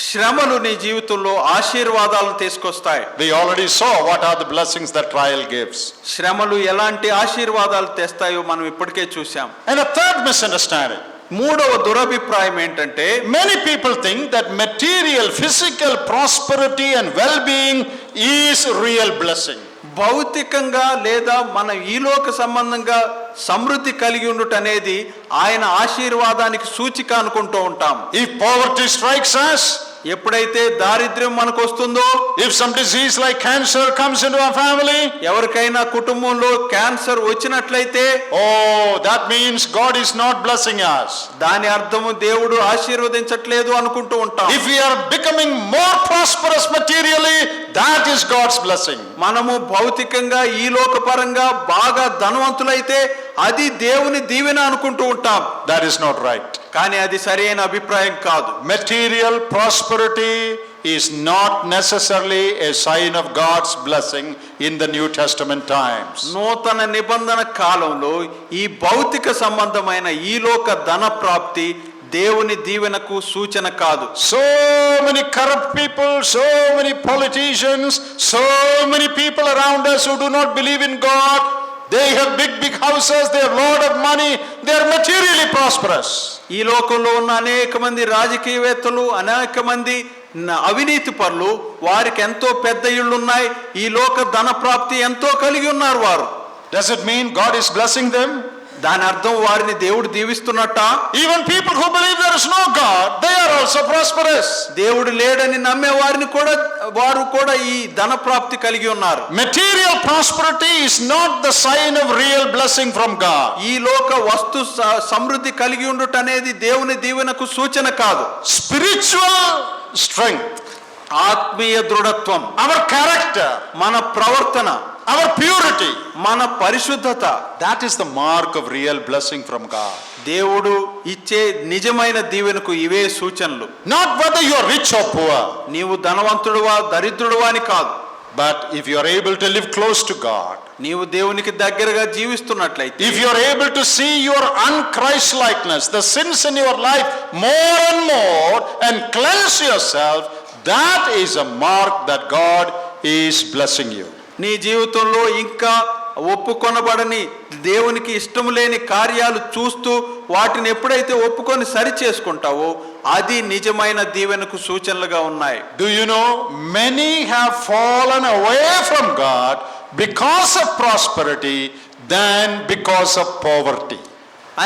శ్రమలు నీ జీవితంలో ఆశీర్వాదాలను తీసుకొస్తాయి. We already saw what are the blessings that trial gives. శ్రమలు ఎలాంటి ఆశీర్వాదాలు తెస్తాయో మనం ఇప్పటికే చూసాం. And a third misunderstanding. మూడవ దురభిప్రాయం ఏంటంటే, Many people think that material, physical prosperity and well-being is real blessing. భౌతికంగా లేదా మన ఈలోక సంబంధంగా సమృద్ధి కలిగి ఉండుట అనేది ఆయన ఆశీర్వాదానికి సూచిక అనుకుంటూ ఉంటాం. If poverty strikes us, ఎప్పుడైతే దారిద్ర్యం మనకు వస్తుందో, if some disease like cancer comes into our family, ఎవరికైనా కుటుంబంలో క్యాన్సర్ వచ్చినట్లయితే, oh, that means God is not blessing us. దాని అర్థము దేవుడు ఆశీర్వదించట్లేదు అనుకుంటూ ఉంటాం. If we are becoming more prosperous materially, that is God's blessing. మనము భౌతికంగా ఈ లోకపరంగా బాగా ధనవంతులైతే అది దేవుని దీవెన అనుకుంటూ ఉంటాం. That is not right. కానీ అది సరైన అభిప్రాయం కాదు. Material prosperity is not necessarily a sign of God's blessing in the New Testament times. నూతన నిబంధన కాలంలో ఈ భౌతిక సంబంధమైన ఈ లోక ధన ప్రాప్తి దేవుని దీవెనకు సూచన కాదు. So many corrupt people, so many politicians, so many people around us who do not believe in God. They have big houses, they have lot of money, they are materially prosperous. ఈ లోకంలో ఉన్న అనేక మంది రాజకీయవేత్తలు, అనేక మంది అవినీతి పరులు, వారికి ఎంతో పెద్ద ఇళ్ళు ఉన్నాయి, ఈ లోక ధన ప్రాప్తి ఎంతో కలిగి ఉన్నారు వారు. Does it mean God is blessing them? దాని అర్థం వారిని దేవుడు దీవిస్తున్నట్ట? Even people who believe there is no God, they are also prosperous. దేవుడు లేడని నమ్మే వారిని కూడా వారు కూడా ఈ ధన ప్రాప్తి కలిగి ఉన్నారు. Material prosperity is not the sign of real blessing from God. ఈ లోక వస్తు సమృద్ధి కలిగి ఉండుట అనేది దేవుని దీవెనకు సూచన కాదు. Spiritual strength, ఆత్మీయ దృఢత్వం, our character, మన ప్రవర్తన, our purity, మన పరిశుద్ధత, that is the mark of real blessing from God. దేవుడు ఇచ్చే నిజమైన దీవెనకు ఇవే సూచనలు. Not whether you are rich or poor, నీవు ధనవంతుడువా దరిద్రుడువా అని కాదు, but if you are able to live close to God, నీవు దేవునికి దగ్గరగా జీవిస్తున్నట్లయితే, if you are able to see your unChristlikeness, the sins in your life more and more and cleanse yourself, that is a mark that God is blessing you. నీ జీవితంలో ఇంకా ఒప్పుకొనబడని దేవునికి ఇష్టం లేని కార్యాలు చూస్తూ వాటిని ఎప్పుడైతే ఒప్పుకొని సరి చేసుకుంటావో అది నిజమైన దీవెనకు సూచనలుగా ఉన్నాయి. Do you know many have fallen away from God because of prosperity than because of poverty?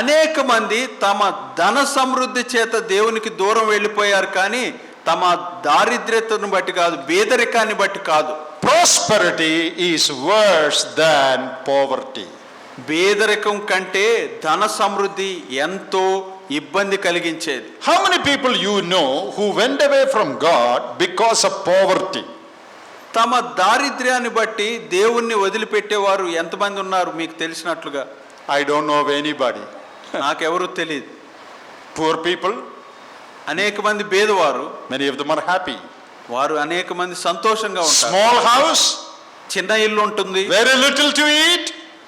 అనేక మంది తమ ధన సమృద్ధి చేత దేవునికి దూరం వెళ్ళిపోయారు, కానీ తమ దారిద్ర్యతను బట్టి కాదు, పేదరికాన్ని బట్టి కాదు. Prosperity is worse than poverty. పేదరికం కంటే ధన సమృద్ధి ఎంతో ఇబ్బంది కలిగించేది. How many people you know who went away from God because of poverty? తమ దారిద్ర్యాన్ని బట్టి దేవుణ్ణి వదిలిపెట్టేవారు ఎంతమంది ఉన్నారు మీకు తెలిసినట్లుగా? I don't know of anybody. నాకెవరు తెలియదు. Poor people, అనేక మంది పేదవారు, many of them are happy. వారు అనేక మంది సంతోషంగా ఉంటారు. Small house, చిన్న ఇల్లు ఉంటుంది, very little to eat,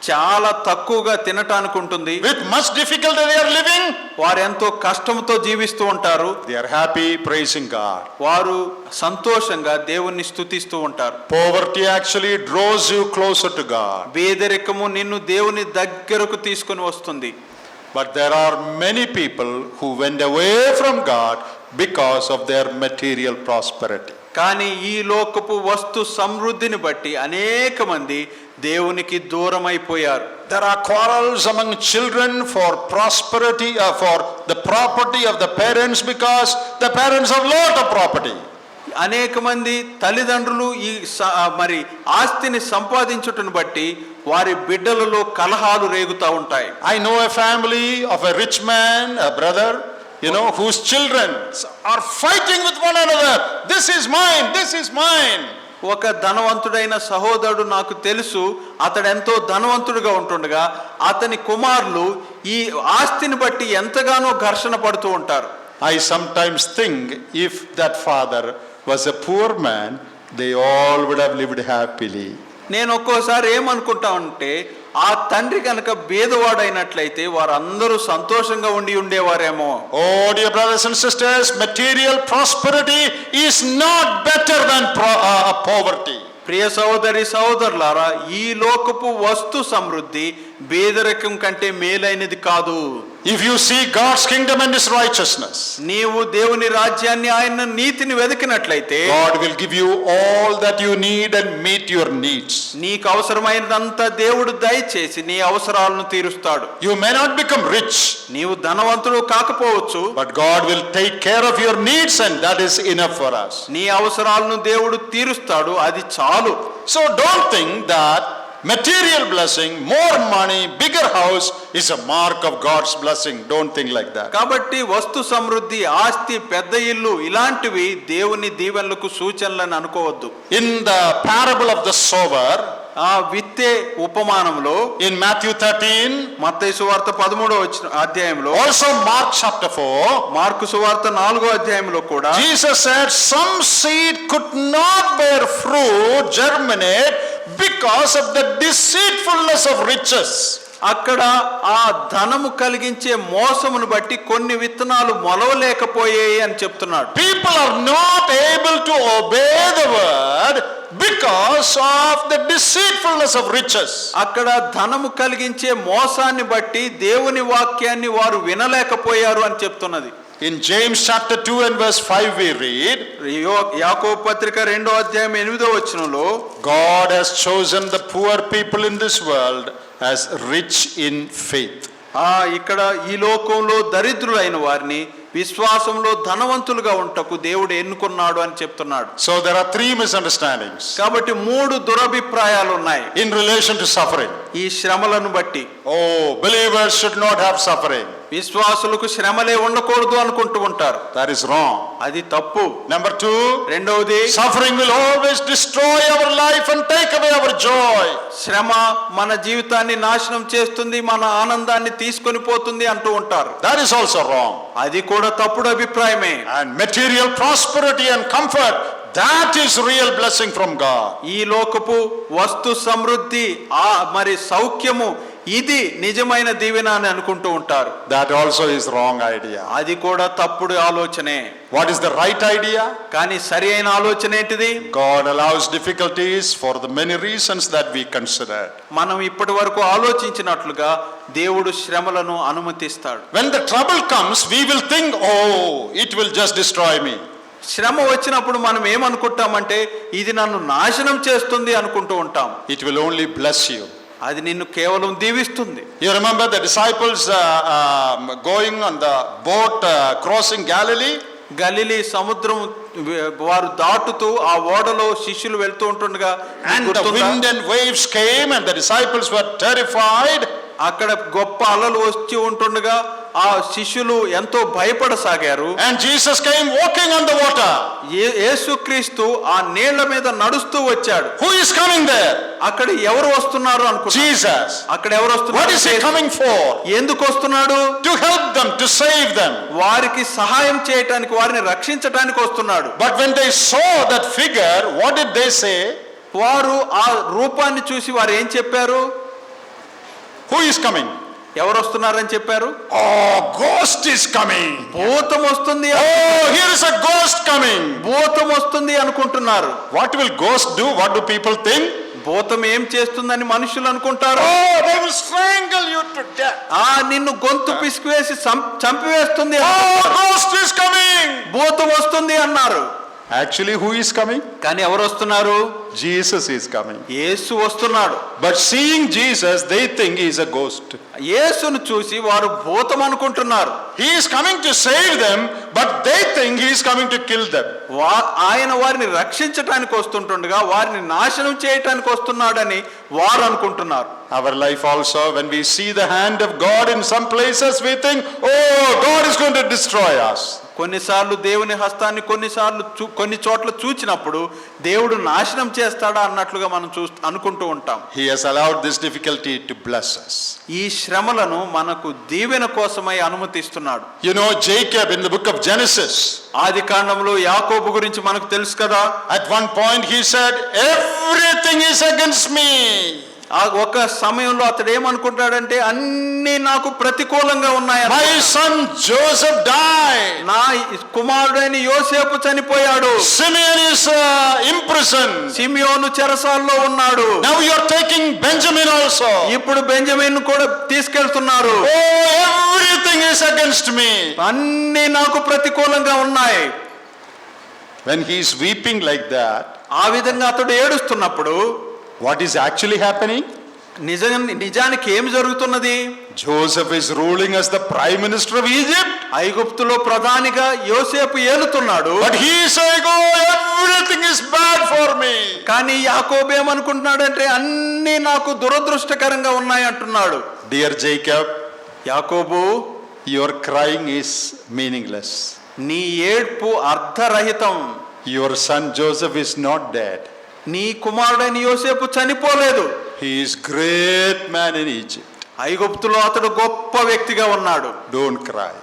చాలా తక్కువగా తినటానికి ఉంటుంది, with much difficulty they are living, వారు ఎంతో కష్టంతో జీవిస్తూ ఉంటారు. they are happy praising God. వారు సంతోషంగా దేవుణ్ణి స్తుతిస్తూ ఉంటారు. Poverty actually draws you closer to God. పేదరికము నిన్ను దేవుని దగ్గరకు తీసుకొని వస్తుంది. But there are many people who went away from God because of their material prosperity. కానీ ఈ లోకపు వస్తు సమృద్ధిని బట్టి అనేక మంది దేవునికి దూరమైపోయారు. There are quarrels among children for prosperity, for the property of the parents, because the parents have lot of property. అనేక మంది తల్లిదండ్రులు ఈ మరి ఆస్తిని సంపాదించుటను బట్టి వారి బిడ్డలలో కలహాలు రేగుతూ ఉంటాయి. I know a family of a rich man, a brother, whose children are fighting with one another. This is mine, this is mine. ఒక ధనవంతుడైన సహోదరుడు నాకు తెలుసు. అతడు ఎంతో ధనవంతుడుగా ఉంటుండగా అతని కుమారులు ఈ ఆస్తిని బట్టి ఎంతగానో ఘర్షణ పడుతూ ఉంటారు. I sometimes think if that father was a poor man, they all would have lived happily. నేను ఒక్కోసారి ఏమనుకుంటా ఉంటే ఆ తండ్రి కనుక బీదవాడైనట్లయితే వారందరూ సంతోషంగా ఉండేవారేమో. Oh dear brothers and sisters, material prosperity is not better than poverty. ప్రియ సహోదరి సహోదరులారా, ఈ లోకపు వస్తు సమృద్ధి పేదరికం కంటే మేలైనది కాదు. If you seek God's kingdom and His righteousness, నీవు దేవుని రాజ్యాన్ని ఆయన నీతిని వెతికినట్లయితే God will give you all that you need and meet your needs. నీకు అవసరమైనదంతా దేవుడు దయచేసి నీ అవసరాలను తీరుస్తాడు. You may not become rich, నీవు ధనవంతుడు కాకపోవచ్చు, but God will take care of your needs, and that is enough for us. నీ అవసరాలను దేవుడు తీరుస్తాడు, అది చాలు. So don't think that material blessing, more money, bigger house is a mark of God's blessing. Don't think like that. కాబట్టి వస్తు సమృద్ధి, ఆస్తి, పెద్ద ఇల్లు ఇలాంటివి దేవుని దీవెనలకు సూచనలని అనుకోవద్దు. In the parable of the sower, ఆ విత్తే ఉపమానంలో in Matthew 13, మత్తయి సువార్త 13వ అధ్యాయంలో, also Mark chapter 4, మార్కు సువార్త 4వ అధ్యాయంలో కూడా Jesus said some seed could not bear fruit, germinate, because of the deceitfulness of riches. అక్కడ ఆ ధనము కలిగించే మోసమును బట్టి కొన్ని విత్తనాలు మొలవలేకపోయాయి అని చెప్తున్నాడు. People are not able to obey the word because of the deceitfulness of riches. అక్కడ ధనము కలిగించే మోసాన్ని బట్టి దేవుని వాక్యాన్ని వారు వినలేకపోయారు అని చెప్తున్నది. In James chapter 2 and verse 5 we read, యాకోబు పత్రిక 2వ అధ్యాయం 8వ వచనంలో, God has chosen the poor people in this world as rich in faith. ఇక్కడ ఈ లోకంలో దరిద్రులైన వారిని విశ్వాసంలో ధనవంతులుగా ఉంటకు దేవుడు ఎన్నుకున్నాడు అని చెప్తున్నాడు. So there are 3 misunderstandings. కాబట్టి 3 దురభిప్రాయాలు ఉన్నాయి in relation to suffering. ఈ శ్రమలను బట్టి. Oh, believers should not have suffering. విశ్వాసులకు శ్రమలే ఉండకూడదు అనుకుంటూ ఉంటారు. That is wrong. అది తప్పు. Number 2, రెండవది, suffering will always destroy our life and take away our joy. శ్రమ మన జీవితాన్ని నాశనం చేస్తుంది, మన ఆనందాన్ని తీసుకొని పోతుంది అంటూ ఉంటారు. That is also wrong. అది కూడా తప్పుడు అభిప్రాయమే. And material prosperity and comfort, that is real blessing from God. ఈ లోకపు వస్తు సమృద్ధి, మరి సౌఖ్యము, ఇది నిజమైన దీవెన అని అనుకుంటూ ఉంటారు. That also is wrong idea. అది కూడా తప్పుడు ఆలోచనే. What is the right idea? కానీ సరి అయిన ఆలోచన ఏంటిది? God allows difficulties for the many reasons that we considered. మనం ఇప్పటి వరకు ఆలోచించినట్లుగా దేవుడు శ్రమలను అనుమతిస్తాడు. When the trouble comes, we will think, oh, it will just destroy me. శ్రమ వచ్చినప్పుడు మనం ఏమనుకుంటామంటే ఇది నన్ను నాశనం చేస్తుంది అనుకుంటూ ఉంటాం. It will only bless you. అది నిన్ను కేవలం దీవిస్తుంది. You remember the disciples going on the boat crossing Galilee? Galilee సముద్రం వారు దాటుతూ ఆ ఓడలో శిష్యులు వెళ్తూ ఉంటుండగా, And the wind and waves came and the disciples were terrified. అక్కడ గొప్ప అలలు వచ్చి ఉంటుండగా ఆ శిష్యులు ఎంతో భయపడసాగారు. And Jesus came walking on the water. యేసుక్రీస్తు ఆ నీళ్ల మీద నడుస్తూ వచ్చాడు. Who is coming there? అక్కడ ఎవరు వస్తున్నారు అనుకుంటున్నారు? Jesus. అక్కడ ఎవరు వస్తున్నారు? What is he coming for? ఎందుకు వస్తున్నాడు? To help them, to save them. వారికి సహాయం చేయటానికి, వారిని రక్షించటానికి వస్తున్నాడు. But when they saw that figure, what did they say? వారు ఆ రూపాన్ని చూసి వారు ఏం చెప్పారు? Who is coming? ఎవరు వస్తున్నారని చెప్పారు? Oh, ghost is coming. భూతం వస్తుంది. Oh, here is a ghost coming. భూతం వస్తుంది అనుకుంటున్నారు. What will ghost do? What do people think? భూతం ఏం చేస్తుందని మనుషులు అనుకుంటారు. Oh, they will strangle you to death. నిన్ను గొంతు పిసికివేసి చంపివేస్తుంది. Oh, ghost is coming. భూతం వస్తుంది అన్నారు. Actually, who is coming? కానీ ఎవరు వస్తున్నారు? Jesus is coming. యేసు వస్తున్నాడు. But seeing Jesus, they think he is a ghost. యేసును చూసి వారు భూతం అనుకుంటున్నారు. He is coming to save them, but they think he is coming to kill them. ఆయన వారిని రక్షించటానికి వస్తుంటుండగా వారిని నాశనం చేయటానికి వస్తున్నాడని వారు అనుకుంటున్నారు. Our life also, when we see the hand of God in some places, we think, oh, God is going to destroy us. కొన్నిసార్లు దేవుని హస్తాన్ని కొన్ని చోట్ల చూచినప్పుడు దేవుడు నాశనం చేస్తాడా అన్నట్లుగా మనం అనుకుంటూ ఉంటాం. He has allowed this difficulty to bless us. ఈ శ్రమలను మనకు దీవెన కోసమై అనుమతిస్తున్నాడు. You know Jacob in the book of Genesis. ఆది కాండంలో యాకోబు గురించి మనకు తెలుసు కదా. At one point he said, everything is against me. ఒక సమయంలో అతడు ఏమనుకుంటాడంటే అన్ని నాకు ప్రతికూలంగా ఉన్నాయి. My son Joseph died. నా కుమారుడైన యోసేపు చనిపోయాడు. Simeon is imprisoned. సిమియోను చెరసాల్లో ఉన్నాడు. Now you are taking Benjamin also. ఇప్పుడు బెంజమిన్ కూడా తీసుకెళ్తున్నారు. Oh, everything is against me. అన్ని నాకు ప్రతికూలంగా ఉన్నాయి. When he is weeping like that, ఆ విధంగా అతడు ఏడుస్తున్నప్పుడు what is actually happening? నిజానికి ఏం జరుగుతున్నది? Joseph is ruling as the prime minister of Egypt. ఐగుప్తులో ప్రధానిగా యోసేపు ఏలుతున్నాడు. But he is saying, oh, everything is bad for me. కానీ యాకోబు ఏమనుకుంటున్నాడంటే అన్ని నాకు దురదృష్టకరంగా ఉన్నాయి అంటున్నాడు. Dear Jacob, యాకోబు, your crying is meaningless. నీ ఏడ్పు అర్థరహితం. Your son Joseph is not dead. నీ కుమారుడైన యోసేపు చనిపోలేదు. He is great man in Egypt. ఐగుప్తులో అతడు గొప్ప వ్యక్తిగా ఉన్నాడు. Don't cry.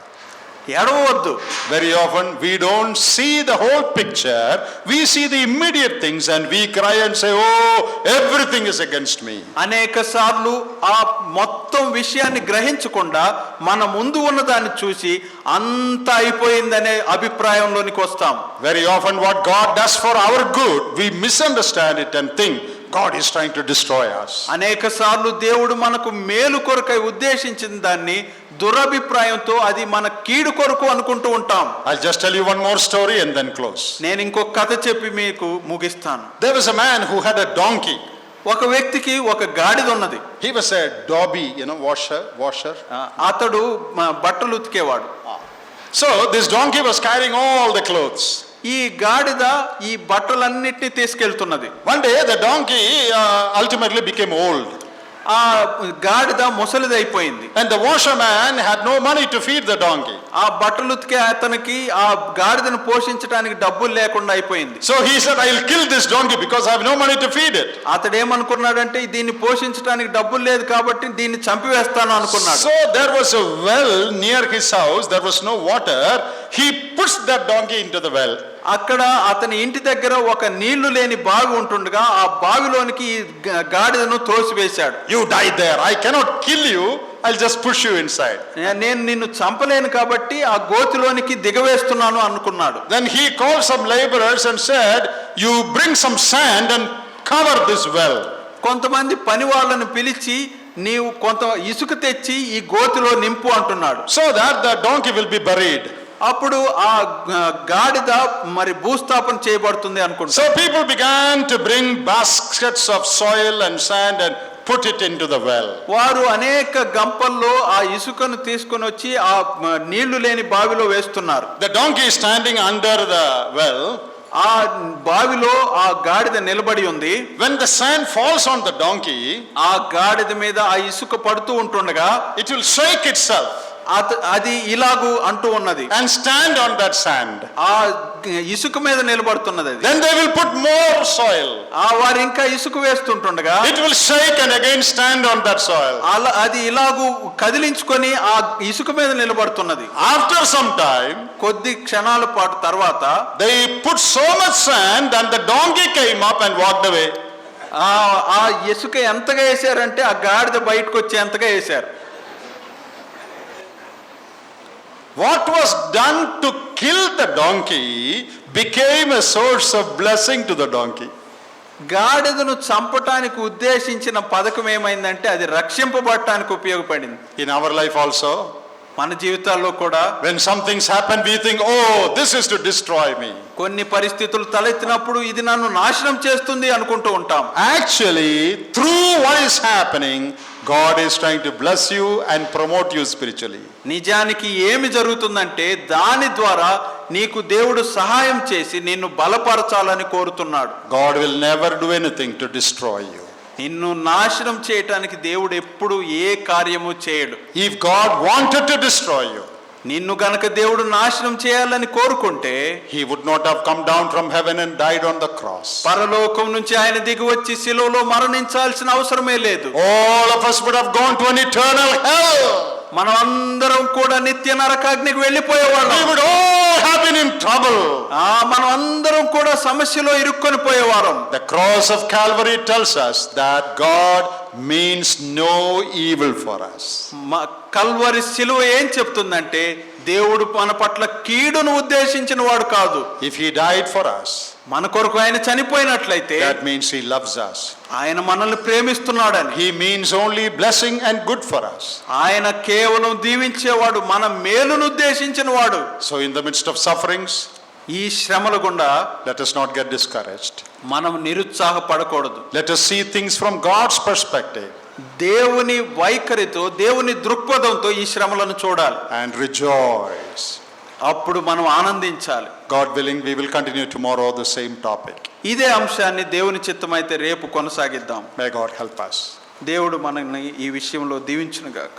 ఏడవవద్దు. Very often we don't see the whole picture. We see the immediate things and we cry and say, oh, everything is against me. అనేక సార్లు ఆ మొత్తం విషయాన్ని గ్రహించకుండా మన ముందు ఉన్న దాన్ని చూసి అంత అయిపోయిందనే అభిప్రాయంలోనికి వస్తాం. Very often what God does for our good, we misunderstand it and think God is trying to destroy us. అనేక సార్లు దేవుడు మనకు మేలు కొరకై ఉద్దేశించిన దాన్ని దురభిప్రాయంతో అది మన కీడు కొరకు అనుకుంటూ ఉంటాం. I'll just tell you one more story and then close. నేను ఇంకొక కథ చెప్పి మీకు ముగిస్తాను. There was a man who had a donkey. ఒక వ్యక్తికి ఒక గాడిద ఉన్నది. He was a dobby, washer. అతడు బట్టలు ఉతికేవాడు. So this donkey was carrying all the clothes. ఈ గాడిద ఈ బట్టలన్నిటిని తీసుకెళ్తున్నది. One day the donkey ultimately became old. ఆ గాడిద ముసలిదైపోయింది. And the washerman had no money to feed the donkey. ఆ బట్టలు ఉతికే అతనికి ఆ గాడిదను పోషించడానికి డబ్బులు లేకుండా అయిపోయింది. So he said, I'll kill this donkey because I have no money to feed it. అతడు ఏమనుకున్నాడంటే దీన్ని పోషించడానికి డబ్బులు లేదు కాబట్టి దీన్ని చంపివేస్తాను అనుకున్నాడు. So there was a well near his house, there was no water. He puts that donkey into the well. అక్కడ అతని ఇంటి దగ్గర ఒక నీళ్లు లేని బావి ఉంటుండగా ఆ బావిలోనికి ఈ గాడిదను త్రోసివేశాడు. You die there. I cannot kill you. I'll just push you inside. నేను నిన్ను చంపలేను కాబట్టి ఆ గోతిలోనికి దిగవేస్తున్నాను అనుకున్నాడు. Then he called some laborers and said, you bring some sand and cover this well. కొంతమంది పని వాళ్ళను పిలిచి నీవు కొంత ఇసుక తెచ్చి ఈ గోతిలో నింపు అంటున్నాడు. So that the donkey will be buried. అప్పుడు ఆ గాడిద మరి భూస్థాపన చేయబడుతుంది అనుకుంటా. So people began to bring baskets of soil and sand and put it into the well. వారు అనేక గంపల్లో ఆ ఇసుకను తీసుకొని వచ్చి ఆ నీళ్లు లేని బావిలో వేస్తున్నారు. The donkey is standing under the well. ఆ బావిలో ఆ గాడిద నిలబడి ఉంది. When the sand falls on the donkey, ఆ గాడిద మీద ఆ ఇసుక పడుతూ ఉంటుండగా it will shake itself. అది ఇలాగు అంటూ ఉన్నది. And stand on that sand. ఆ ఇసుక మీద నిలబడుతున్నది. Then they will put more soil. వారు ఇంకా ఇసుక వేస్తుంటుండగా it will shake and again stand on that soil. అది ఇలాగు కదిలించుకొని ఆ ఇసుక మీద నిలబడుతున్నది. After some time, కొద్ది క్షణాల పాటు తర్వాత they put so much sand and the donkey came up and walked away. ఆ ఇసుక ఎంతగా వేశారంటే ఆ గాడిద బయటకు వచ్చేంతగా వేశారు. What was done to kill the donkey became a source of blessing to the donkey. గాడిదను చంపటానికి ఉద్దేశించిన పథకం ఏమైందంటే అది రక్షింపబడటానికి ఉపయోగపడింది. In our life also, మన జీవితాల్లో కూడా when some things happen, we think, oh, this is to destroy me. కొన్ని పరిస్థితులు తలెత్తినప్పుడు ఇది నన్ను నాశనం చేస్తుంది అనుకుంటూ ఉంటాం. Actually, through what is happening, God is trying to bless you and promote you spiritually. నిజానికి ఏమి జరుగుతుందంటే దాని ద్వారా నీకు దేవుడు సహాయం చేసి నిన్ను బలపరచాలని కోరుతున్నాడు. God will never do anything to destroy you. నిన్ను నాశనం చేయటానికి దేవుడు ఎప్పుడు ఏ కార్యము చేయడు. If God wanted to destroy you, నిన్ను గనక దేవుడు నాశనం చేయాలని కోరుకుంటే He would not have come down from heaven and died on the cross. పరలోకం నుంచి ఆయన దిగి వచ్చి శిలువలో మరణించాల్సిన అవసరమే లేదు. All of us would have gone to an eternal hell. మనం అందరం కూడా నిత్య నరకాగ్నికి వెళ్ళిపోయేవాళ్ళం. We would all have been in trouble. మనం అందరం కూడా సమస్యలో ఇరుక్కొని పోయేవారం. The cross of Calvary tells us that God means no evil for us. Calvary శిలువ ఏం చెప్తుందంటే దేవుడు మన పట్ల కీడును ఉద్దేశించిన వాడు కాదు. If He died for us, మన కొరకు ఆయన చనిపోయినట్లయితే that means He loves us. ఆయన మనల్ని ప్రేమిస్తున్నాడని. He means only blessing and good for us. ఆయన కేవలం దీవించేవాడు, మన మేలును ఉద్దేశించిన వాడు. So in the midst of sufferings, ఈ శ్రమల గుండా let us not get discouraged. మనం నిరుత్సాహపడకూడదు. Let us see things from God's perspective దేవుని వైఖరితో, దేవుని దృక్పథంతో ఈ శ్రమలను చూడాలి. and rejoice. అప్పుడు మనం ఆనందించాలి. God willing, we will continue tomorrow the same topic. ఇదే అంశాన్ని దేవుని చిత్తమైతే రేపు కొనసాగిద్దాం. May God help us. దేవుడు మనల్ని ఈ విషయంలో దీవించునుగాక.